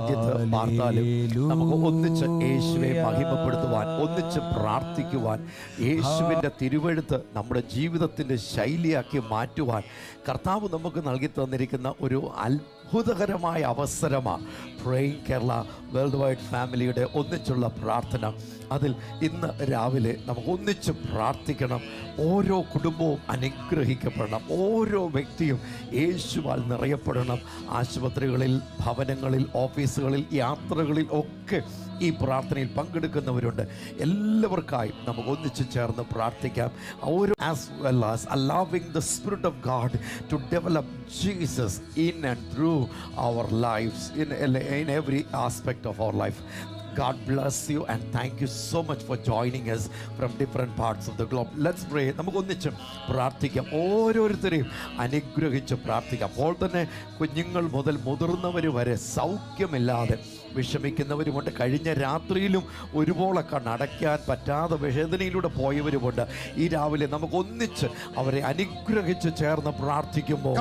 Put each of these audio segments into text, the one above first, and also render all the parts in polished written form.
രാജ്യത്ത് പാർത്താലും നമുക്ക് ഒന്നിച്ച് യേശുവെ മഹിമപ്പെടുത്തുവാൻ, ഒന്നിച്ച് പ്രാർത്ഥിക്കുവാൻ, യേശുവിൻ്റെ തിരുവെഴുത്ത് നമ്മുടെ ജീവിതത്തിൻ്റെ ശൈലിയാക്കി മാറ്റുവാൻ കർത്താവ് നമുക്ക് നൽകി തന്നിരിക്കുന്ന ഒരു അത്ഭുതകരമായ അവസരമാണ് പ്രേയിങ് കേരള വേൾഡ് വൈഡ് ഫാമിലിയുടെ ഒന്നിച്ചുള്ള പ്രാർത്ഥന. അതിൽ ഇന്ന് രാവിലെ നമുക്ക് ഒന്നിച്ച് പ്രാർത്ഥിക്കണം. ഓരോ കുടുംബവും അനുഗ്രഹിക്കപ്പെടണം, ഓരോ വ്യക്തിയും യേശുവാൽ നിറയപ്പെടണം. ആശുപത്രികളിൽ, ഭവനങ്ങളിൽ, ഓഫീസുകളിൽ, യാത്രകളിൽ ഒക്കെ ഈ പ്രാർത്ഥനയിൽ പങ്കെടുക്കുന്നവരുണ്ട്. എല്ലാവർക്കായും നമുക്ക് ഒന്നിച്ച് ചേർന്ന് പ്രാർത്ഥിക്കാം. ഓരോ as well as allowing the Spirit of God to develop Jesus in and through our lives in every aspect of our life. God bless you and thank you so much for joining us from different parts of the globe. Let's pray. നമുക്ക് ഒന്നിച്ച് പ്രാർത്ഥിക്കാം. ഓരോരുത്തരെയും അനുഗ്രഹിച്ച് പ്രാർത്ഥിക്കാം. അപ്പോൾ തന്നെ കുഞ്ഞുങ്ങൾ മുതൽ മുതിർന്നവർ വരെ സൗഖ്യമില്ലാതെ വിഷമിക്കുന്നവരുമുണ്ട്. കഴിഞ്ഞ രാത്രിയിലും ഒരുപോളൊക്കെ നടക്കാൻ പറ്റാതെ വേദനയിലൂടെ പോയവരുമുണ്ട്. ഈ രാവിലെ നമുക്ക് ഒന്നിച്ച് അവരെ അനുഗ്രഹിച്ച് ചേർന്ന് പ്രാർത്ഥിക്കുമ്പോൾ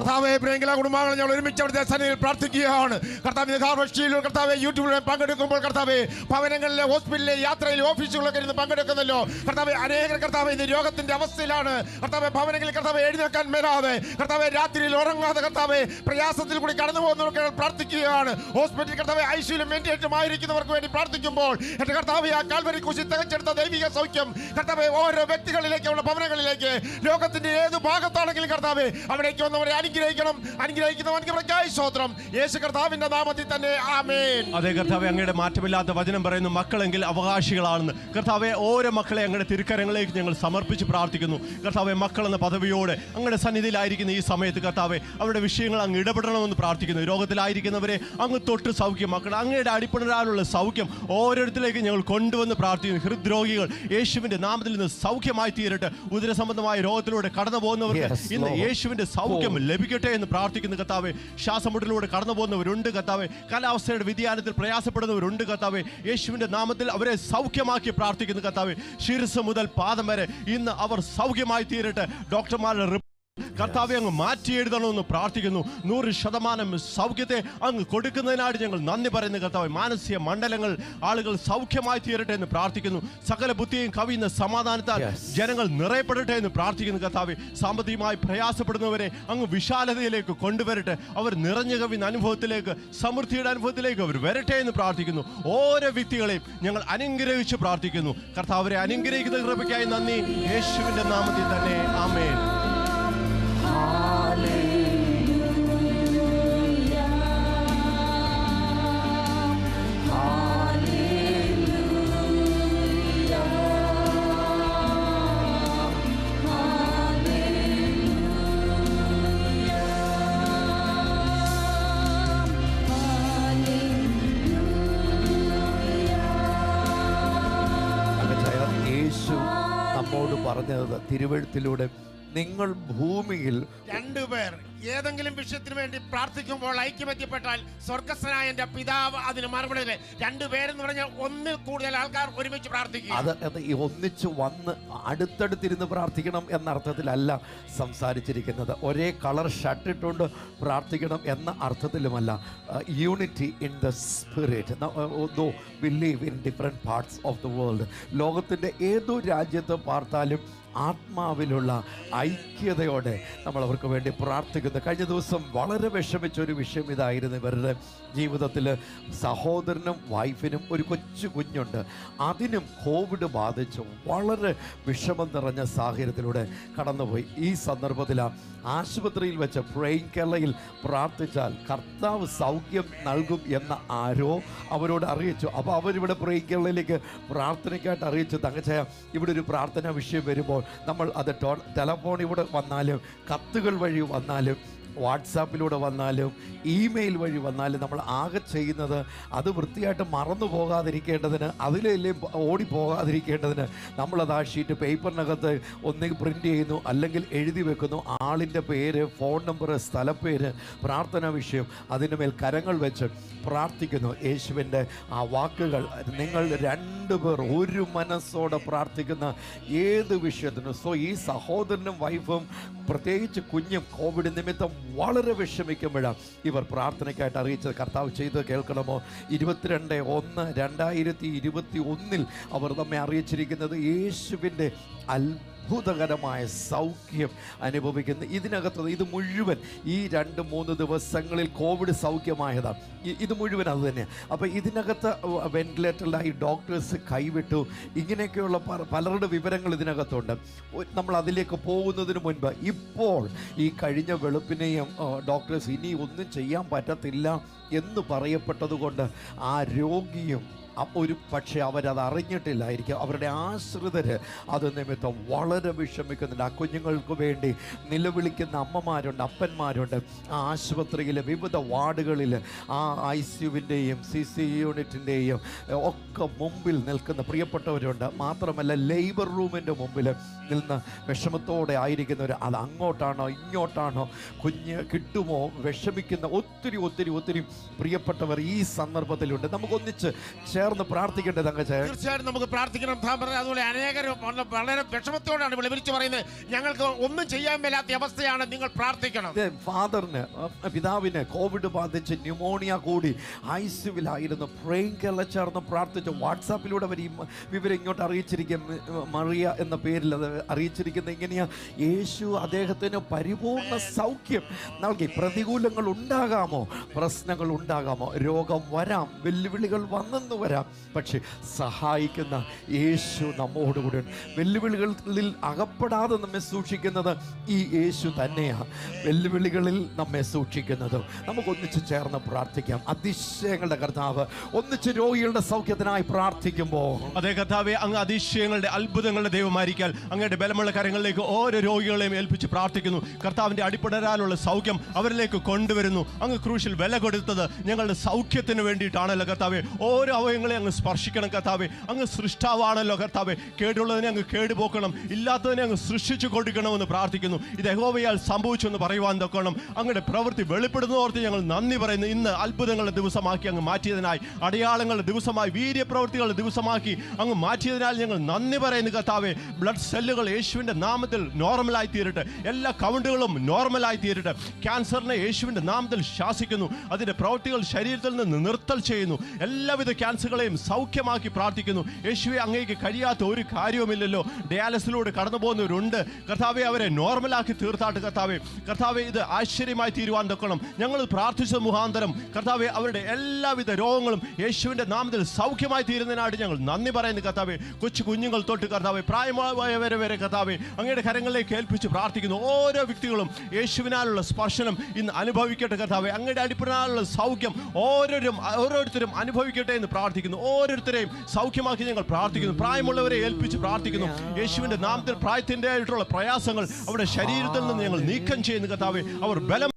കുടുംബങ്ങൾ ഞങ്ങൾ ഒരുമിച്ച് അവിടുത്തെ സന്നിധിയിൽ പ്രാർത്ഥിക്കുകയാണ്. കർത്താവ് യൂട്യൂബിൽ പങ്കെടുക്കുമ്പോൾ കർത്താവ് ഭവനങ്ങളിലെ, ഹോസ്പിറ്റലിലെ, യാത്രയിൽ, ഓഫീസുകളൊക്കെ ഇരുന്ന് പങ്കെടുക്കുന്നല്ലോ. കർത്താവ് അനേകർ കർത്താവ് ഇന്ന് രോഗത്തിന്റെ അവസ്ഥയിലാണ്. കർത്താവ് ഭവനങ്ങളിൽ കർത്താവ് എഴുന്നേൽക്കാൻ മേലാതെ, കർത്താവ് രാത്രിയിൽ ഉറങ്ങാതെ, കർത്താവ് പ്രയാസത്തിൽ കൂടി കടന്നു പോകുന്നവർക്ക് പ്രാർത്ഥിക്കുകയാണ്. ഹോസ്പിറ്റലിൽ കർത്താവ് ഐസിയുലും വെന്റിലേറ്ററുമായിരിക്കുന്നവർക്ക് വേണ്ടി പ്രാർത്ഥിക്കുമ്പോൾ എന്റെ കർത്താവ് ആ കാൽവരി കുരിശിൽ തികച്ചെടുത്ത ദൈവിക സൗഖ്യം കർത്താവ് ഓരോ വ്യക്തികളിലേക്ക്, ഉള്ള ഭവനങ്ങളിലേക്ക്, ലോകത്തിന്റെ ഏത് ഭാഗത്താണെങ്കിലും കർത്താവ് അവിടേക്ക് വന്നവരെ അനുഗ്രഹിക്കുന്നവർക്ക് സ്തോത്രം. യേശു കർത്താവിന്റെ നാമത്തിൽ തന്നെ ആമേൻ. അതേ കർത്താവേ, അങ്ങയുടെ മാറ്റമില്ലാത്ത വചനം പറയുന്നു, മക്കളെങ്കിൽ അവകാശികളാണെന്ന്. കർത്താവെ, ഓരോ മക്കളെ അങ്ങയുടെ തിരുക്കരങ്ങളിലേക്ക് ഞങ്ങൾ സമർപ്പിച്ച് പ്രാർത്ഥിക്കുന്നു. കർത്താവെ, മക്കളെന്ന പദവിയോടെ അങ്ങയുടെ സന്നിധിയിലായിരിക്കുന്ന ഈ സമയത്ത് കർത്താവെ അവരുടെ വിഷയങ്ങൾ അങ്ങ് ഇടപെടണമെന്ന് പ്രാർത്ഥിക്കുന്നു. രോഗത്തിലായിരിക്കുന്നവരെ അങ്ങ് തൊട്ട് സൗഖ്യമാക്കണം. അങ്ങയുടെ അടിപ്പണരാനുള്ള സൗഖ്യം ഓരോരുത്തരിലേക്ക് ഞങ്ങൾ കൊണ്ടുവന്ന് പ്രാർത്ഥിക്കുന്നു. ഹൃദ്രോഗികൾ യേശുവിന്റെ നാമത്തിൽ നിന്ന് സൗഖ്യമായി തീരട്ടെ. ഉദര സംബന്ധമായ രോഗത്തിലൂടെ കടന്നു പോകുന്നവർക്ക് ഇന്ന് യേശുവിന്റെ സൗഖ്യം ലഭിക്കട്ടെ എന്ന് പ്രാർത്ഥിക്കുന്നു. കർത്താവെ, ശ്വാസമുട്ടലിലൂടെ കടന്നു പോകുന്നവരുണ്ട്. കർത്താവെ, കാലാവസ്ഥയുടെ വ്യതിയാനത്തിൽ പ്രയാസപ്പെടുന്നവരുണ്ട്. കർത്താവെ, യേശുവിന്റെ നാമത്തിൽ അവരെ സൗഖ്യമാക്കി പ്രാർത്ഥിക്കുന്നു. കർത്താവെ, ശിരസ് മുതൽ പാദം വരെ ഇന്ന് അവർ സൗഖ്യമായി തീരട്ടെ. ഡോക്ടർമാരുടെ കർത്താവെ അങ്ങ് മാറ്റി എഴുതണമെന്ന് പ്രാർത്ഥിക്കുന്നു. 100% സൗഖ്യത്തെ അങ്ങ് കൊടുക്കുന്നതിനായിട്ട് ഞങ്ങൾ നന്ദി പറയുന്നു. കർത്താവെ, മാനസിക മണ്ഡലങ്ങൾ ആളുകൾ സൗഖ്യമായി തീരട്ടെ എന്ന് പ്രാർത്ഥിക്കുന്നു. സകല ബുദ്ധിയും കവിയുന്ന സമാധാനത്താൽ ജനങ്ങൾ നിറയപ്പെടട്ടെ എന്ന് പ്രാർത്ഥിക്കുന്നു. കർത്താവെ, സാമ്പത്തികമായി പ്രയാസപ്പെടുന്നവരെ അങ്ങ് വിശാലതയിലേക്ക് കൊണ്ടുവരട്ടെ. അവർ നിറഞ്ഞു കവിയുന്ന അനുഭവത്തിലേക്ക്, സമൃദ്ധിയുടെ അനുഭവത്തിലേക്ക് അവർ വരട്ടെ എന്ന് പ്രാർത്ഥിക്കുന്നു. ഓരോ വ്യക്തികളെയും ഞങ്ങൾ അനുഗ്രഹിച്ച് പ്രാർത്ഥിക്കുന്നു. കർത്താവരെ അനുഗ്രഹിക്കുന്ന കൃപയ്ക്കായി നന്ദി. യേശുവിന്റെ നാമത്തിൽ തന്നെ ആമേൻ. യേശു നമ്മോട് പറഞ്ഞത് തിരുവെഴുത്തിലൂടെ, നിങ്ങൾ ഭൂമിയിൽ രണ്ടുപേർ ഏതെങ്കിലും വിഷയത്തിന് വേണ്ടി പ്രാർത്ഥിക്കുമ്പോൾ ഐക്യമത്യപ്പെട്ടാൽ സ്വർഗസ്ഥനായ എന്റെ പിതാവ് അതിന് മറുപടി. രണ്ടുപേരെന്ന് പറഞ്ഞാൽ ഒന്നിൽ കൂടുതൽ ആൾക്കാർ ഒരുമിച്ച് പ്രാർത്ഥിക്കും. അത് ഈ ഒന്നിച്ച് വന്ന് അടുത്തടുത്തിരുന്ന് പ്രാർത്ഥിക്കണം എന്ന അർത്ഥത്തിലല്ല സംസാരിച്ചിരിക്കുന്നത്. ഒരേ കളർ ഷർട്ട് ഇട്ടുകൊണ്ട് പ്രാർത്ഥിക്കണം എന്ന അർത്ഥത്തിലുമല്ല. Unity in the spirit. Though we live in different parts of the world. ലോകത്തിൻ്റെ ഏതു രാജ്യത്ത് പാർത്താലും ആത്മാവിലുള്ള ഐക്യതയോടെ നമ്മൾ അവർക്ക് വേണ്ടി പ്രാർത്ഥിക്കുന്നു. കഴിഞ്ഞ ദിവസം വളരെ വിഷമിച്ചൊരു വിഷയം ഇതായിരുന്നു. ഇവരുടെ ജീവിതത്തിൽ സഹോദരനും വൈഫിനും ഒരു കൊച്ചു കുഞ്ഞുണ്ട്. അതിനും കോവിഡ് ബാധിച്ചു വളരെ വിഷമം നിറഞ്ഞ സാഹചര്യത്തിലൂടെ കടന്നുപോയി. ഈ സന്ദർഭത്തിലാണ് ആശുപത്രിയിൽ വെച്ച് പ്രേയിങ് കേരളയിൽ പ്രാർത്ഥിച്ചാൽ കർത്താവ് സൗഖ്യം നൽകും എന്ന ആരോ അവരോട് അറിയിച്ചു. അപ്പോൾ അവരിവിടെ പ്രേയിങ് കേരളയിലേക്ക് പ്രാർത്ഥനയ്ക്കായിട്ട് അറിയിച്ചു, തങ്കച്ചയ ഇവിടെ ഒരു പ്രാർത്ഥനാ വിഷയം വരുമ്പോൾ നമ്മൾ അത് ടെലഫോണിലൂടെ വന്നാലും, കത്തുകൾ വഴി വന്നാലും, വാട്സാപ്പിലൂടെ വന്നാലും, ഇമെയിൽ വഴി വന്നാലും നമ്മൾ ആകെ ചെയ്യുന്നത് അത് വൃത്തിയായിട്ട് മറന്നു പോകാതിരിക്കേണ്ടതിന്, അതിലെല്ലാം ഓടിപ്പോകാതിരിക്കേണ്ടതിന് നമ്മളത് ആ ഷീറ്റ് പേപ്പറിനകത്ത് ഒന്നെങ്കിൽ പ്രിൻ്റ് ചെയ്യുന്നു, അല്ലെങ്കിൽ എഴുതി വെക്കുന്നു. ആളിൻ്റെ പേര്, ഫോൺ നമ്പർ, സ്ഥലപ്പേര്, പ്രാർത്ഥനാ വിഷയം, അതിന് മേൽ കരങ്ങൾ വെച്ച് പ്രാർത്ഥിക്കുന്നു. യേശുവിൻ്റെ ആ വാക്കുകൾ, നിങ്ങൾ രണ്ടുപേർ ഒരു മനസ്സോടെ പ്രാർത്ഥിക്കുന്ന ഏത് വിഷയത്തിനും. സോ ഈ സഹോദരനും വൈഫും പ്രത്യേകിച്ച് കുഞ്ഞും കോവിഡ് നിമിത്തം വളരെ വിഷമിക്കുമ്പോഴാണ് ഇവർ പ്രാർത്ഥനയ്ക്കായിട്ട് അറിയിച്ചത്. കർത്താവ് ചെയ്ത് കേൾക്കണമോ? 22/1/2021 അവർ നമ്മെ അറിയിച്ചിരിക്കുന്നത് യേശുവിൻ്റെ അത്ഭുതകരമായ സൗഖ്യം അനുഭവിക്കുന്ന ഇതിനകത്ത് ഇത് മുഴുവൻ ഈ 2-3 ദിവസങ്ങളിൽ കോവിഡ് സൗഖ്യമായതാണ്. ഇത് മുഴുവൻ അത് തന്നെയാണ്. അപ്പോൾ ഇതിനകത്ത് വെന്റിലേറ്ററിലായി ഡോക്ടേഴ്സ് കൈവിട്ടു, ഇങ്ങനെയൊക്കെയുള്ള പലരുടെ വിവരങ്ങൾ ഇതിനകത്തുണ്ട്. നമ്മൾ അതിലേക്ക് പോകുന്നതിന് മുൻപ് ഇപ്പോൾ ഈ കഴിഞ്ഞ വെളുപ്പിനെയും ഡോക്ടേഴ്സ് ഇനി ഒന്നും ചെയ്യാൻ പറ്റത്തില്ല എന്ന് പറയപ്പെട്ടതുകൊണ്ട് ആ രോഗിയും ഒരു പക്ഷേ അവരത് അറിഞ്ഞിട്ടില്ലായിരിക്കും. അവരുടെ ആശ്രിതർ അത് നിമിത്തം വളരെ വിഷമിക്കുന്നുണ്ട്. ആ കുഞ്ഞുങ്ങൾക്ക് വേണ്ടി നിലവിളിക്കുന്ന അമ്മമാരുണ്ട്, അപ്പന്മാരുണ്ട്. ആ ആശുപത്രിയിലെ വിവിധ വാർഡുകളിൽ ആ ICUവിൻ്റെയും CC യൂണിറ്റിൻ്റെയും ഒക്കെ മുമ്പിൽ നിൽക്കുന്ന പ്രിയപ്പെട്ടവരുണ്ട്. മാത്രമല്ല ലേബർ റൂമിൻ്റെ മുമ്പിൽ നിന്ന് വിഷമത്തോടെ ആയിരിക്കുന്നവർ, അത് അങ്ങോട്ടാണോ ഇങ്ങോട്ടാണോ, കുഞ്ഞ് കിട്ടുമോ, വിഷമിക്കുന്ന ഒത്തിരി ഒത്തിരി ഒത്തിരി പ്രിയപ്പെട്ടവർ ഈ സന്ദർഭത്തിലുണ്ട്. നമുക്കൊന്നിച്ച് ചേർന്ന് പ്രാർത്ഥിക്കേണ്ടത്. തീർച്ചയായിട്ടും നമുക്ക് പ്രാർത്ഥിക്കണം. അതുപോലെ അനേകർ വളരെ വിഷമത്തോടാണ് വിളിച്ചു പറയുന്നത്, ഞങ്ങൾക്ക് ഒന്നും ചെയ്യാൻ മേലാത്ത അവസ്ഥയാണ്, നിങ്ങൾ പ്രാർത്ഥിക്കണം. ഫാദറിന്, പിതാവിന് കോവിഡ് ബാധിച്ച് ന്യൂമോണിയ കൂടി ICUവിലായിരുന്നു. പ്രേംകെല്ല ചേർന്ന് പ്രാർത്ഥിച്ചു. വാട്സാപ്പിലൂടെ അവർ ഈ വിവരം ഇങ്ങോട്ട് അറിയിച്ചിരിക്കും. മറിയ എന്ന പേരിൽ അത് അറിയിച്ചിരിക്കുന്നത് ഇങ്ങനെയാ, യേശു അദ്ദേഹത്തിന് പരിപൂർണ സൗഖ്യം നൽകി. പ്രതികൂലങ്ങൾ ഉണ്ടാകാമോ, പ്രശ്നങ്ങൾ ഉണ്ടാകാമോ, രോഗം വരാം, വെല്ലുവിളികൾ വന്നെന്ന് വരാം, പക്ഷെ സഹായിക്കുന്ന യേശു നമ്മോടുകൂടി. വെല്ലുവിളികളിൽ അകപ്പെടാതെ നമ്മെ സൂക്ഷിക്കുന്നത് ഈ യേശു തന്നെയാണ്. വെല്ലുവിളികളിൽ നമ്മെ സൂക്ഷിക്കുന്നത്. നമുക്കൊന്നിച്ച് ചേർന്ന് പ്രാർത്ഥിക്കാം. അതിശയങ്ങളുടെ കർത്താവ്, ഒന്നിച്ച് രോഗികളുടെ സൗഖ്യത്തിനായി പ്രാർത്ഥിക്കുമ്പോൾ അതേ കർത്താവേ, അങ്ങ് അതിശയങ്ങളുടെ അത്ഭുതങ്ങളുടെ ദൈവമായിരിക്കാൻ അങ്ങയുടെ ബലമുള്ള കരങ്ങളിലേക്ക് ഓരോ രോഗികളെയും ഏൽപ്പിച്ച് പ്രാർത്ഥിക്കുന്നു. കർത്താവിൻ്റെ അടിപ്പെടരാനുള്ള സൗഖ്യം അവരിലേക്ക് കൊണ്ടുവരുന്നു. അങ്ങ് ക്രൂശിൽ വില കൊടുത്തത് ഞങ്ങളുടെ സൗഖ്യത്തിന് വേണ്ടിയിട്ടാണല്ലോ കർത്താവേ. ഓരോ അവയവങ്ങളെ അങ്ങ് സ്പർശിക്കണം കർത്താവേ. അങ്ങ് സൃഷ്ടാവാണല്ലോ കർത്താവേ. കേടുള്ളതിനെ അങ്ങ് കേടുപോക്കണം, ഇല്ലാത്തതിനെ അങ്ങ് സൃഷ്ടിച്ചു കൊടുക്കണമെന്ന് പ്രാർത്ഥിക്കുന്നു. ഇത് യഹോവയാൽ സംഭവിച്ചെന്ന് പറയുവാൻ തൊക്കണം. അങ്ങയുടെ പ്രവൃത്തി വെളിപ്പെടുന്നതോർത്ത് ഞങ്ങൾ നന്ദി പറയുന്നു. ഇന്ന് അത്ഭുതങ്ങളുടെ ദിവസമാക്കി അങ്ങ് മാറ്റിയതിനായി, അടയാളങ്ങളുടെ ദിവസമായി, വീര്യപ്രവൃത്തികളുടെ ദിവസമാക്കി അങ്ങ് മാറ്റിയതിനാൽ ഞങ്ങൾ നന്ദി പറയുന്നു കർത്താവേ. ബ്ലഡ് സെല്ലുകൾ യേശുവിൻ്റെ നാമത്തിൽ നോർമലായി തീരട്ടെ. എല്ലാ കൗണ്ടുകളും നോർമലായി തീരട്ടെ. ക്യാൻസറിനെ യേശുവിൻ്റെ നാമത്തിൽ ശാസിക്കുന്നു. അതിൻ്റെ പ്രവൃത്തികൾ ശരീരത്തിൽ നിന്ന് നിർത്തൽ ചെയ്യുന്നു. എല്ലാവിധ ക്യാൻസറുകളെയും സൗഖ്യമാക്കി പ്രാർത്ഥിക്കുന്നു. യേശുവെ, അങ്ങേക്ക് കഴിയാത്ത ഒരു കാര്യവുമില്ലല്ലോ. ഡയാലിസിലൂടെ കടന്നു പോകുന്നവരുണ്ട് കർത്താവെ, അവരെ നോർമലാക്കി തീർത്താട്ട് കർത്താവെ. കർത്താവെ, ഇത് ആശ്ചര്യമായി തീരുവാൻ തൊക്കണം. ഞങ്ങൾ പ്രാർത്ഥിച്ച മുഖാന്തരം കർത്താവെ, അവരുടെ എല്ലാവിധ രോഗങ്ങളും യേശുവിൻ്റെ നാമത്തിൽ സൗഖ്യമായി തീരുന്നതിനായിട്ട് ഞങ്ങൾ നന്ദി പറയുന്നു കർത്താവെ. കൊച്ചു കുഞ്ഞുങ്ങൾ തൊട്ട് കർത്താവെ, പ്രായമായവരെ വരെ കർത്താവെ അങ്ങയുടെ കരങ്ങളിലേക്ക് ഏൽപ്പിച്ച് പ്രാർത്ഥിക്കുന്നു. ഓരോ വ്യക്തികളും യേശുവിനാലുള്ള സ്പർശനം ഇന്ന് അനുഭവിക്കട്ടെ കർത്താവെ. അങ്ങയുടെ അടിപ്പിനാലുള്ള സൗഖ്യം ഓരോരുത്തരും അനുഭവിക്കട്ടെ എന്ന് പ്രാർത്ഥിക്കുന്നു. ഓരോരുത്തരെയും സൗഖ്യമാക്കി ഞങ്ങൾ പ്രാർത്ഥിക്കുന്നു. പ്രായമുള്ളവരെ ഏൽപ്പിച്ച് പ്രാർത്ഥിക്കുന്നു. യേശുവിൻ്റെ നാമത്തിൽ പ്രായത്തിൻ്റെ ആയിട്ടുള്ള പ്രയാസങ്ങൾ അവരുടെ ശരീരത്തിൽ നിന്ന് ഞങ്ങൾ നീക്കം ചെയ്യുന്നു കർത്താവെ. അവർ ബലം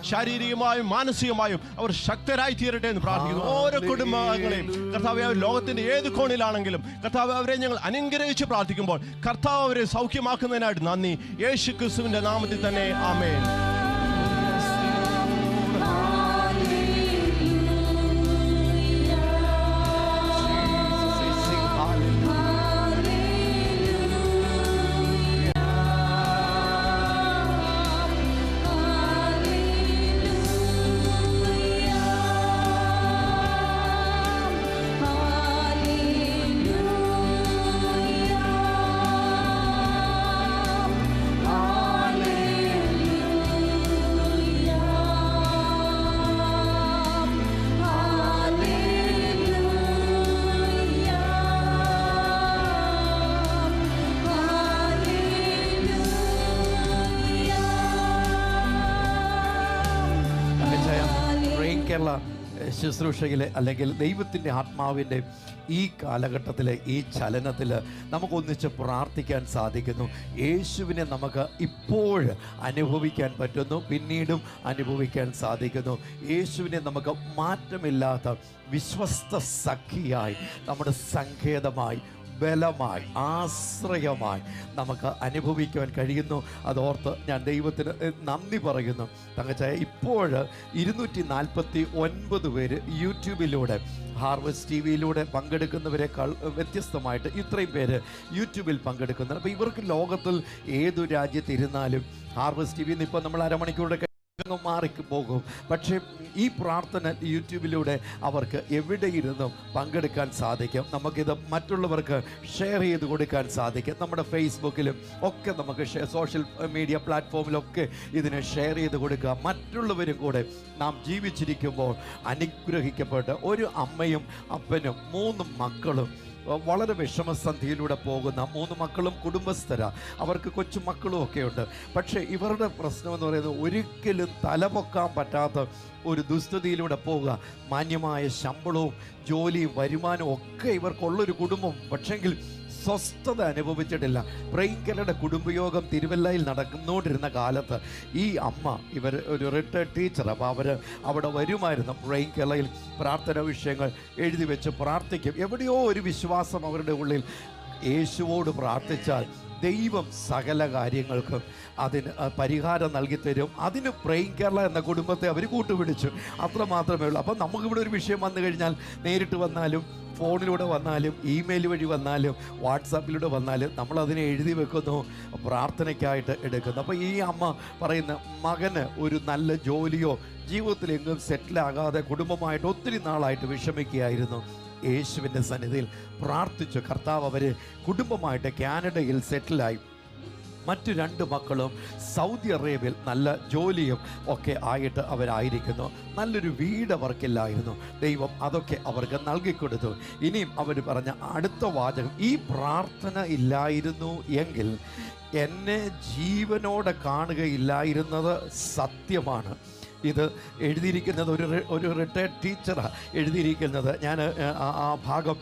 ശാരീരികമായും മാനസികമായും അവർ ശക്തരായി തീരട്ടെ എന്ന് പ്രാർത്ഥിക്കുന്നു. ഓരോ കുടുംബങ്ങളെയും കർത്താവ്, അവർ ലോകത്തിന്റെ ഏത് കോണിലാണെങ്കിലും കർത്താവ്, അവരെ ഞങ്ങൾ അനുഗ്രഹിച്ച് പ്രാർത്ഥിക്കുമ്പോൾ കർത്താവ് അവരെ സൗഖ്യമാക്കുന്നതിനായിട്ട് നന്ദി. യേശു ക്രിസ്തുവിന്റെ നാമത്തിൽ തന്നെ ആമേൻ. കേരള ശുശ്രൂഷയിലെ അല്ലെങ്കിൽ ദൈവത്തിൻ്റെ ആത്മാവിൻ്റെ ഈ കാലഘട്ടത്തിലെ ഈ ചലനത്തിൽ നമുക്കൊന്നിച്ച് പ്രാർത്ഥിക്കാൻ സാധിക്കുന്നു. യേശുവിനെ നമുക്ക് ഇപ്പോൾ അനുഭവിക്കാൻ പറ്റുന്നു, പിന്നീടും അനുഭവിക്കാൻ സാധിക്കുന്നു. യേശുവിനെ നമുക്ക് മാറ്റമില്ലാത്ത വിശ്വസ്ത സഖിയായി, നമ്മുടെ സങ്കേതമായി, ബലമായി, ആശ്രയമായി നമുക്ക് അനുഭവിക്കുവാൻ കഴിയുന്നു. അതോർത്ത് ഞാൻ ദൈവത്തിന് നന്ദി പറയുന്നു. തങ്കച്ചായ, ഇപ്പോൾ 249 പേര് യൂട്യൂബിലൂടെ, ഹാർവസ്റ്റ് TV-യിലൂടെ പങ്കെടുക്കുന്നവരെക്കാൾ വ്യത്യസ്തമായിട്ട് ഇത്രയും പേര് യൂട്യൂബിൽ പങ്കെടുക്കുന്നുണ്ട്. അപ്പോൾ ഇവർക്ക് ലോകത്തിൽ ഏതു രാജ്യത്തിരുന്നാലും ഹാർവസ്റ്റ് TV-ന്ന് ഇപ്പോൾ നമ്മൾ അരമണിക്കൂറുടെ മാറിക്ക് പോകും. പക്ഷേ ഈ പ്രാർത്ഥന യൂട്യൂബിലൂടെ അവർക്ക് എവിടെ ഇരുന്നും പങ്കെടുക്കാൻ സാധിക്കും. നമുക്കിത് മറ്റുള്ളവർക്ക് ഷെയർ ചെയ്ത് കൊടുക്കാൻ സാധിക്കും. നമ്മുടെ ഫേസ്ബുക്കിലും ഒക്കെ നമുക്ക് സോഷ്യൽ മീഡിയ പ്ലാറ്റ്ഫോമിലൊക്കെ ഇതിനെ ഷെയർ ചെയ്ത് കൊടുക്കുക. മറ്റുള്ളവരും കൂടെ നാം ജീവിച്ചിരിക്കുമ്പോൾ അനുഗ്രഹിക്കപ്പെട്ട് ഒരു അമ്മയും അപ്പനും 3 മക്കളും വളരെ വിഷമസന്ധിയിലൂടെ പോകുന്ന 3 മക്കളും കുടുംബസ്ഥരാ, അവർക്ക് കൊച്ചു മക്കളും ഒക്കെ ഉണ്ട്. പക്ഷേ ഇവരുടെ പ്രശ്നമെന്ന് പറയുന്നത് ഒരിക്കലും തലപൊക്കാൻ പറ്റാത്ത ഒരു ദുസ്ഥിതിയിലൂടെ പോവുക. മാന്യമായ ശമ്പളവും ജോലിയും വരുമാനവും ഒക്കെ ഇവർക്കുള്ളൊരു കുടുംബം, പക്ഷെങ്കിൽ സ്വസ്ഥത അനുഭവിച്ചിട്ടില്ല. പ്രൈങ്കലയുടെ കുടുംബയോഗം തിരുവല്ലയിൽ നടന്നുകൊണ്ടിരുന്ന കാലത്ത് ഈ അമ്മ, ഇവർ ഒരു റിട്ടയർഡ് ടീച്ചർ, അപ്പോൾ അവർ അവിടെ വരുമായിരുന്നു. പ്രൈങ്കലയിൽ പ്രാർത്ഥന വിഷയങ്ങൾ എഴുതി വെച്ച് പ്രാർത്ഥിക്കും. എവിടെയോ ഒരു വിശ്വാസം അവരുടെ ഉള്ളിൽ, യേശുവോട് പ്രാർത്ഥിച്ചാൽ ദൈവം സകല കാര്യങ്ങൾക്കും അതിന് പരിഹാരം നൽകി തരും. അതിന് പ്രേയിങ് കേരള എന്ന കുടുംബത്തെ അവർ കൂട്ടുപിടിച്ചു. അത്രമാത്രമേ ഉള്ളൂ. അപ്പം നമുക്കിവിടെ ഒരു വിഷയം വന്നു കഴിഞ്ഞാൽ നേരിട്ട് വന്നാലും ഫോണിലൂടെ വന്നാലും ഇമെയിൽ വഴി വന്നാലും വാട്സാപ്പിലൂടെ വന്നാലും നമ്മളതിനെ എഴുതി വെക്കുന്നു, പ്രാർത്ഥനയ്ക്കായിട്ട് എടുക്കുന്നു. അപ്പോൾ ഈ അമ്മ പറയുന്ന മകന് ഒരു നല്ല ജോലിയോ ജീവിതത്തിലെങ്ങും സെറ്റിലാകാതെ കുടുംബമായിട്ട് ഒത്തിരി നാളായിട്ട് വിഷമിക്കുകയായിരുന്നു. യേശുവിൻ്റെ സന്നിധിയിൽ പ്രാർത്ഥിച്ചു. കർത്താവ് അവർ കുടുംബമായിട്ട് കാനഡയിൽ സെറ്റിലായി. മറ്റു 2 മക്കളും സൗദി അറേബ്യയിൽ നല്ല ജോലിയും ഒക്കെ ആയിട്ട് അവരായിരിക്കുന്നു. നല്ലൊരു വീട് അവർക്കില്ലായിരുന്നു. ദൈവം അതൊക്കെ അവർക്ക് നൽകിക്കൊടുത്തു. ഇനിയും അവർ പറഞ്ഞ അടുത്ത വാചകം, ഈ പ്രാർത്ഥന ഇല്ലായിരുന്നു എങ്കിൽ എന്നെ ജീവനോടെ കാണുകയില്ലായിരുന്നത് സത്യമാണ്. ഇത് എഴുതിയിരിക്കുന്നത് ഒരു റിട്ടയർഡ് ടീച്ചറാണ് എഴുതിയിരിക്കുന്നത്. ഞാൻ ആ ഭാഗം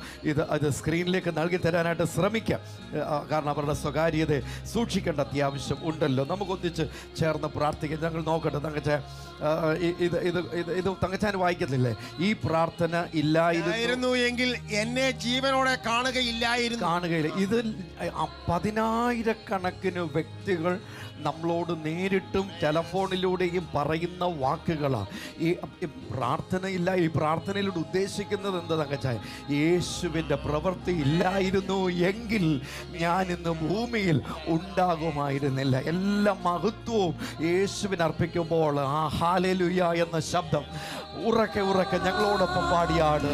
അത് സ്ക്രീനിലേക്ക് നൽകി തരാനായിട്ട് ശ്രമിക്കാം. കാരണം അവരുടെ സ്വകാര്യത സൂക്ഷിക്കേണ്ട അത്യാവശ്യം ഉണ്ടല്ലോ. നമുക്കൊന്നിച്ച് ചേർന്ന് പ്രാർത്ഥിക്കാം. ഞങ്ങൾ നോക്കട്ടെ. ഇത് തങ്കച്ചാൻ വായിക്കുന്നില്ലേ? ഈ പ്രാർത്ഥന ഇല്ലായിരുന്നു എങ്കിൽ എന്നെ ജീവനോടെ കാണുകയില്ല. ഇത് 10,000-കണക്കിന് വ്യക്തികൾ നമ്മളോട് നേരിട്ടും ടെലഫോണിലൂടെയും പറയുന്ന വാക്കുകളാണ്. ഈ പ്രാർത്ഥനയില്ല, ഈ പ്രാർത്ഥനയിലൂടെ ഉദ്ദേശിക്കുന്നത് എന്താ തങ്കച്ചായ? യേശുവിൻ്റെ പ്രവൃത്തി ഇല്ലായിരുന്നു എങ്കിൽ ഞാൻ ഇന്ന് ഭൂമിയിൽ ഉണ്ടാകുമായിരുന്നില്ല. എല്ലാ മഹത്വവും യേശുവിന് അർപ്പിക്കുമ്പോൾ ആ ഹല്ലേലൂയ എന്ന ശബ്ദം ഉറക്കെ ഉറക്കെ ഞങ്ങളോടൊപ്പം പാടിയാട്.